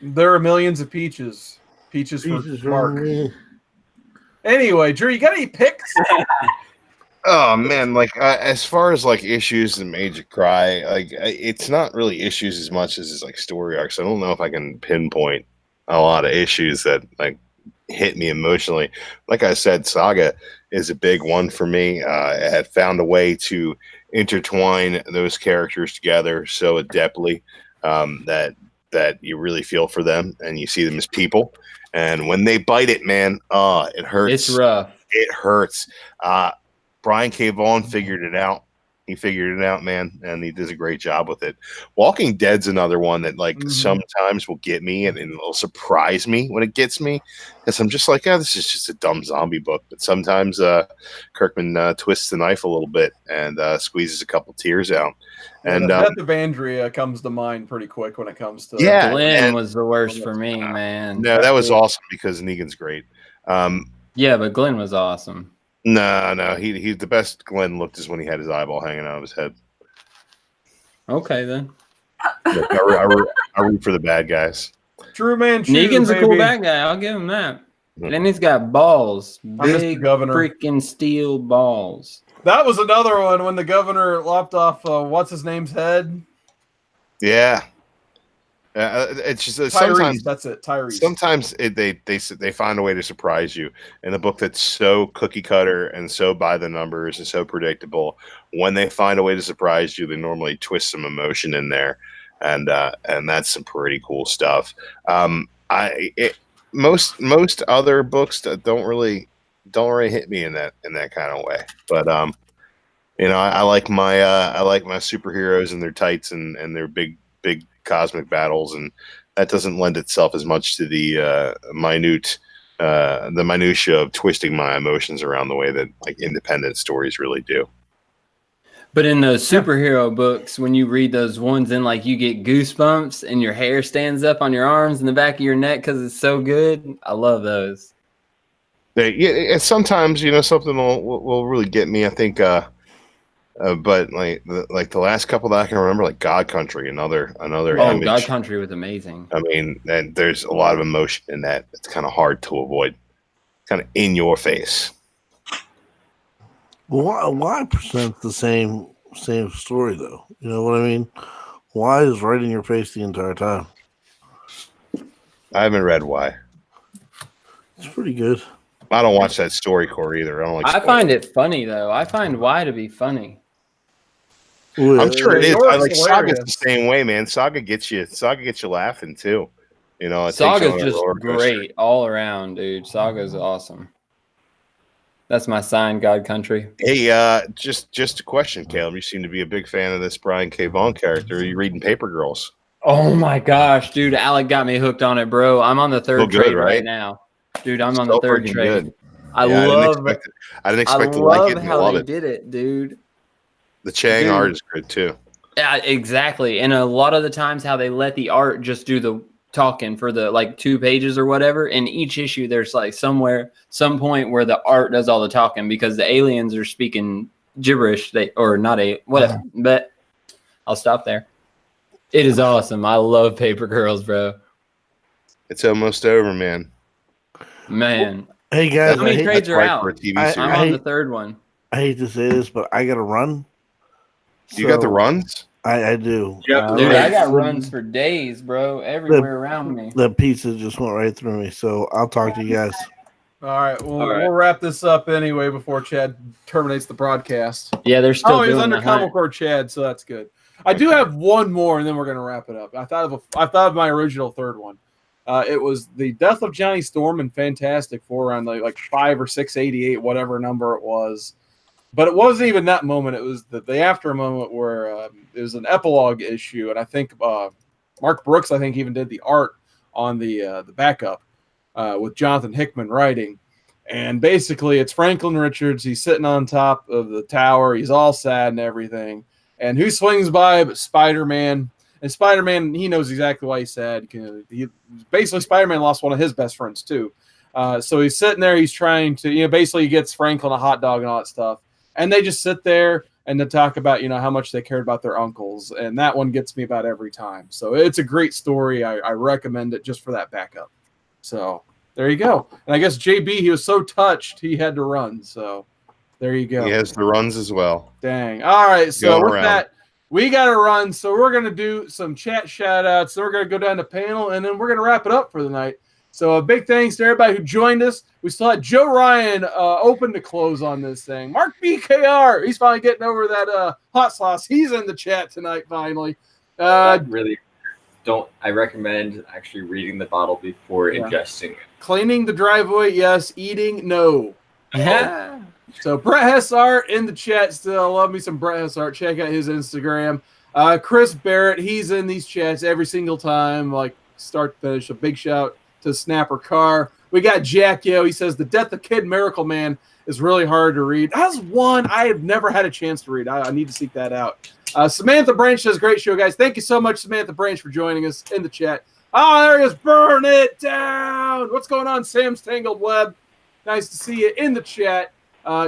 There are millions of peaches. Peaches for Mark. Anyway, Drew, you got any picks? Oh man, as far as issues that made you cry, it's not really issues as much as it's story arcs. I don't know if I can pinpoint a lot of issues that hit me emotionally. Like I said, Saga is a big one for me. It had found a way to intertwine those characters together so adeptly that you really feel for them and you see them as people. And when they bite it, man, it hurts. It's rough. It hurts. Brian K. Vaughan figured it out. He figured it out, man, and he does a great job with it. Walking Dead's another one that sometimes will get me and it'll surprise me when it gets me because I'm just this is just a dumb zombie book. But sometimes Kirkman twists the knife a little bit and squeezes a couple tears out. And the death of Andrea comes to mind pretty quick when it comes to Glenn was the worst for me, man. No, that was awesome because Negan's great. Yeah, but Glenn was awesome. No, he's the best Glenn looked is when he had his eyeball hanging out of his head. Okay, then. Look, I root for the bad guys. True man. Negan's a cool bad guy. I'll give him that. And then he's got balls. Big freaking steel balls. That was another one when the governor lopped off what's his name's head. Yeah. It's just Tyrese, sometimes that's it. Tyrese. Sometimes they find a way to surprise you in a book that's so cookie cutter and so by the numbers and so predictable. When they find a way to surprise you, they normally twist some emotion in there, and that's some pretty cool stuff. Most other books that don't really hit me in that kind of way, but I like my superheroes and their tights and their big cosmic battles, and that doesn't lend itself as much to the minutia of twisting my emotions around the way that independent stories really do. But in those superhero books, when you read those ones and you get goosebumps and your hair stands up on your arms and the back of your neck because it's so good, I love those. And sometimes something will really get me. I think. But the last couple that I can remember, God Country, another image. God Country was amazing. I mean, and there's a lot of emotion in that. It's kind of hard to avoid, kind of in your face. Why present the same story though? You know what I mean? Why is right in your face the entire time? I haven't read Why. It's pretty good. I don't watch that StoryCorps either. I find it funny though. I find Why to be funny. I'm sure it is. Saga's the same way, man. Saga gets you laughing too. Saga's just great all around, dude. Saga's awesome. That's my sign, God Country. Hey, just a question, Caleb. You seem to be a big fan of this Brian K. Vaughan character. Are you reading Paper Girls? Oh my gosh, dude. Alec got me hooked on it, bro. I'm on the third trade right now. Dude, I'm on the third trade. I Yeah, love. I didn't I expect to like love it. And I how love they it. did it, dude. The Chang Dude. art is good too. Yeah, exactly. And a lot of the times, how they let the art just do the talking for the like 2 pages or whatever. In each issue, there's like some point where the art does all the talking because the aliens are speaking gibberish. Or not whatever. But I'll stop there. It is awesome. I love Paper Girls, bro. It's almost over, man. Man, Hey guys, how many trades are right for a out? TV I- series. I'm on the 3rd one. I hate to say this, but I gotta run. You got the So, runs? I do. Yep. Dude, I got the- runs for days, bro. Everywhere around me. The pizza just went right through me. So I'll talk to you guys. All right, All right. we'll wrap this up anyway before Chad terminates the broadcast. Yeah, they're still He's doing under the hunt. Comic Core Chad, so that's good. I do have one more, and then we're gonna wrap it up. I thought of my original 3rd one. It was the death of Johnny Storm in Fantastic Four around like 5 or 688, whatever number it was. But it wasn't even that moment. It was the after moment where it was an epilogue issue, and I think Mark Brooks, I think, even did the art on the backup with Jonathan Hickman writing. And basically, it's Franklin Richards. He's sitting on top of the tower. He's all sad and everything. And who swings by but Spider-Man? And Spider-Man, he knows exactly why he's sad. Basically, Spider-Man lost one of his best friends, too. So he's sitting there. He's trying to, basically he gets Franklin a hot dog and all that stuff. And they just sit there and they talk about, how much they cared about their uncles. And that one gets me about every time. So it's a great story. I recommend it just for that backup. So there you go. And I guess JB, he was so touched, he had to run. So there you go. He has the runs as well. Dang. All right. So Going with around. that, we got to run. So we're going to do some chat shout outs. Then we're going to go down to panel, and then we're going to wrap it up for the night. So a big thanks to everybody who joined us. We still had Joe Ryan open to close on this thing. Mark BKR, he's finally getting over that hot sauce. He's in the chat tonight finally. I recommend actually reading the bottle before ingesting it. Cleaning the driveway, yes. Eating, no. Yeah. So Brett Hessart in the chat still. Love me some Brett Hessart. Check out his Instagram. Chris Barrett, he's in these chats every single time, like start to finish. A big shout to Snapper Carr. We got Jack Yo. He says the Death of Kid Miracle Man is really hard to read. That's one I have never had a chance to read. I need to seek that out. Samantha Branch says, great show, guys. Thank you so much, Samantha Branch, for joining us in the chat. Oh, there he is. Burn it down. What's going on, Sam's Tangled Web? Nice to see you in the chat.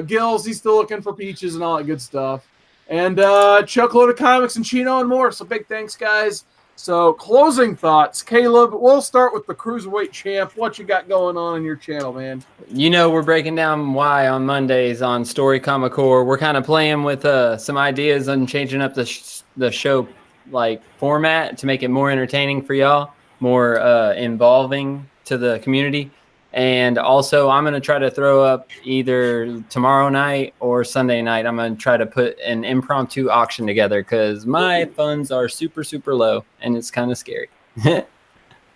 Gills, he's still looking for peaches and all that good stuff. And Chuckload of Comics and Chino and more. So big thanks, guys. So closing thoughts. Caleb, we'll start with the Cruiserweight Champ. What you got going on your channel, man? We're breaking down why on Mondays on Story Comic Core. We're kind of playing with some ideas and changing up the show like format to make it more entertaining for y'all, more involving to the community. And also, I'm going to try to throw up either tomorrow night or Sunday night. I'm going to try to put an impromptu auction together because my funds are super, super low, and it's kind of scary.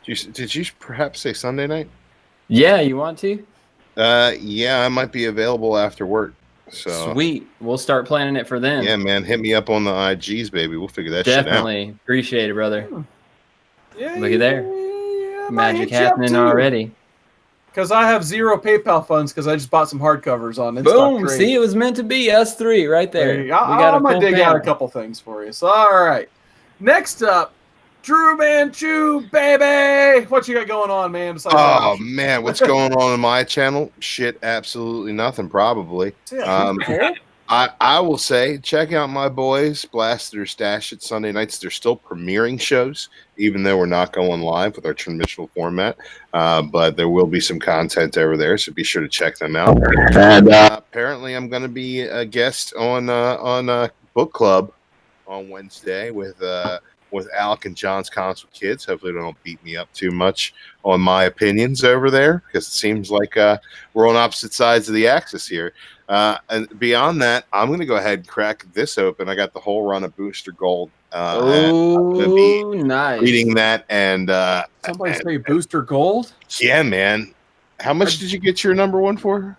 Did you perhaps say Sunday night? Yeah, you want to? Yeah, I might be available after work. So Sweet. We'll start planning it for then. yeah, man, hit me up on the IGs, baby. We'll figure that Definitely. shit out. Appreciate it, brother. Yeah, Look at there. yeah, Magic happening already. Because I have zero PayPal funds because I just bought some hardcovers on Instock Boom. Trade. See, it was meant to be us three right there. We I got a might full dig out a panel. couple things for you. So, all right. Next up, Drew Manchu, baby. What you got going on, man? Besides Oh that? man, what's going on my channel? Shit, absolutely nothing. Probably. I will say, check out my boys Blast Their Stash at Sunday nights. They're still premiering shows, even though we're not going live with our traditional format. But there will be some content over there, so be sure to check them out. And apparently, I'm going to be a guest on Book Club on Wednesday with Alec and John's Comics with Kids. Hopefully, they don't beat me up too much on my opinions over there, because it seems like we're on opposite sides of the axis here. And beyond that, I'm going to go ahead and crack this open. I got the whole run of Booster Gold. Oh, nice. Reading that and Somebody say Booster Gold? yeah, man. How much did you get your number one for?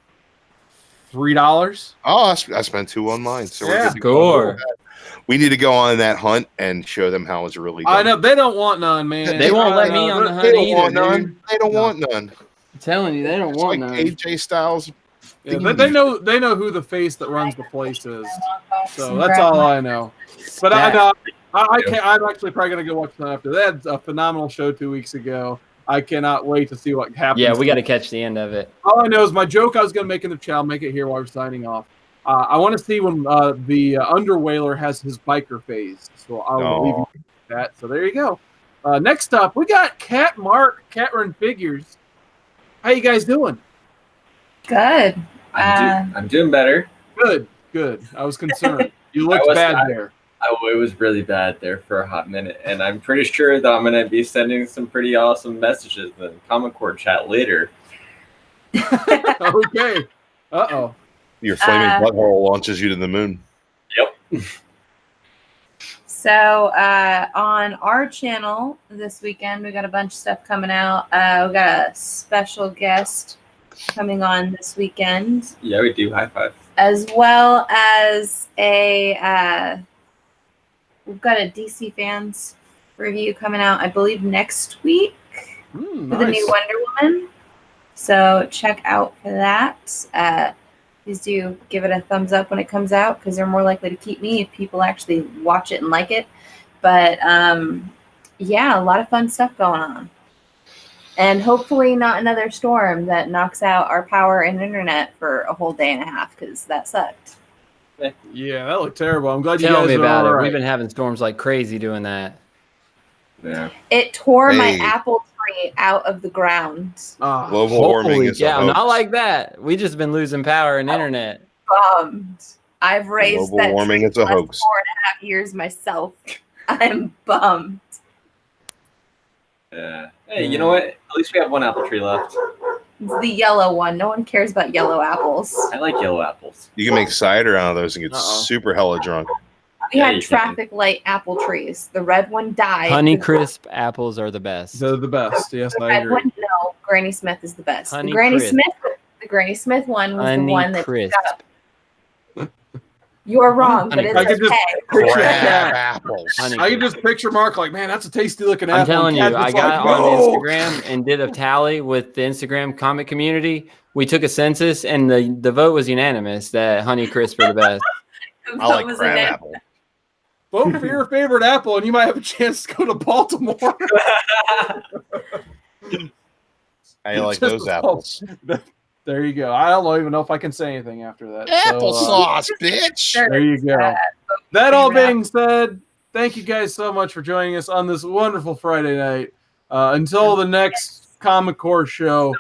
$3. Oh, I spent $2 on mine. So we're Yeah. good to go. Score. We need to go on that hunt and show them how it's really done. I know. They don't want none, man. They won't let me on the They hunt don't either, want none. dude. They don't want none. I'm telling you, they don't It's want like none. AJ Styles Yeah, they know who the face that runs the place is. So that's all I know. But I know I can't. I'm actually probably gonna go watch that after. They had a phenomenal show 2 weeks ago. I cannot wait to see what happens. Yeah, we got to catch the end of it. All I know is my joke I was gonna make in the chat. I'll make it here while we're signing off. I want to see when the underwhaler has his biker phase. So I'll leave you with that. So there you go. Next up, we got Cat Mark, Cat Run Figures. How you guys doing? Good. I'm doing better. Good. I was concerned. You looked bad there. It was really bad there for a hot minute, and I'm pretty sure that I'm going to be sending some pretty awesome messages in the Comic Core chat later. Okay. Uh-oh. Your flaming butthole launches you to the moon. Yep. So on our channel this weekend, we got a bunch of stuff coming out. We got a special guest coming on this weekend. Yeah, we do. High five. As well as we've got a DC Fans review coming out, I believe, next week for the new Wonder Woman. So check out for that. Please do give it a thumbs up when it comes out because they're more likely to keep me if people actually watch it and like it. But yeah, a lot of fun stuff going on. And hopefully not another storm that knocks out our power and internet for a whole day and a half because that sucked. Yeah, that looked terrible. I'm glad you Tell guys me are about all it. right. We've been having storms like crazy doing that. Yeah. It tore my Hey. apple tree out of the ground. Global warming is a yeah, hoax. not like that. We just been losing power and internet. Bummed. I've raised Global that warming tree is a for hoax. 4.5 years myself. I'm bummed. Yeah. Hey, you know what? At least we have one apple tree left. It's the yellow one. No one cares about yellow apples. I like yellow apples. You can make cider out of those and get super hella drunk. We Yeah, had you can. traffic light apple trees. The red one died. Honey The Crisp apples are the best. They're the best. Yes, I red agree. one, no. Granny Smith is the best. Honey the Granny Crisp. Smith one was the Honey one that Crisp. got up. You're wrong, but Honey it's I could just okay. picture Crab Cat. apples. Honey I can just picture Mark like, man, that's a tasty looking apple. I'm telling you, And Cat's I just got like, on "No." Instagram and did a tally with the Instagram comic community. We took a census, and the vote was unanimous that Honey Crisp are the best. I like That was crab an- apple. Vote for your favorite apple, and you might have a chance to go to Baltimore. I like Just those a- apples. There you go. I don't even know if I can say anything after that. Applesauce, bitch. Sure. There you go. That all being said, thank you guys so much for joining us on this wonderful Friday night. Until the next Comic Core show.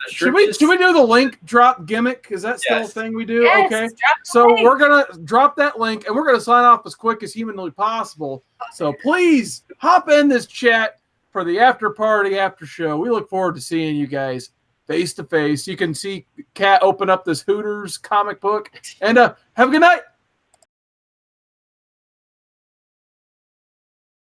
Should we do the link drop gimmick? Is that still a thing we do? Yes, Okay. drop the So link. we're gonna drop that link and we're gonna sign off as quick as humanly possible. So please hop in this chat for the after party, after show. We look forward to seeing you guys face to face. You can see Kat open up this Hooters comic book. And have a good night.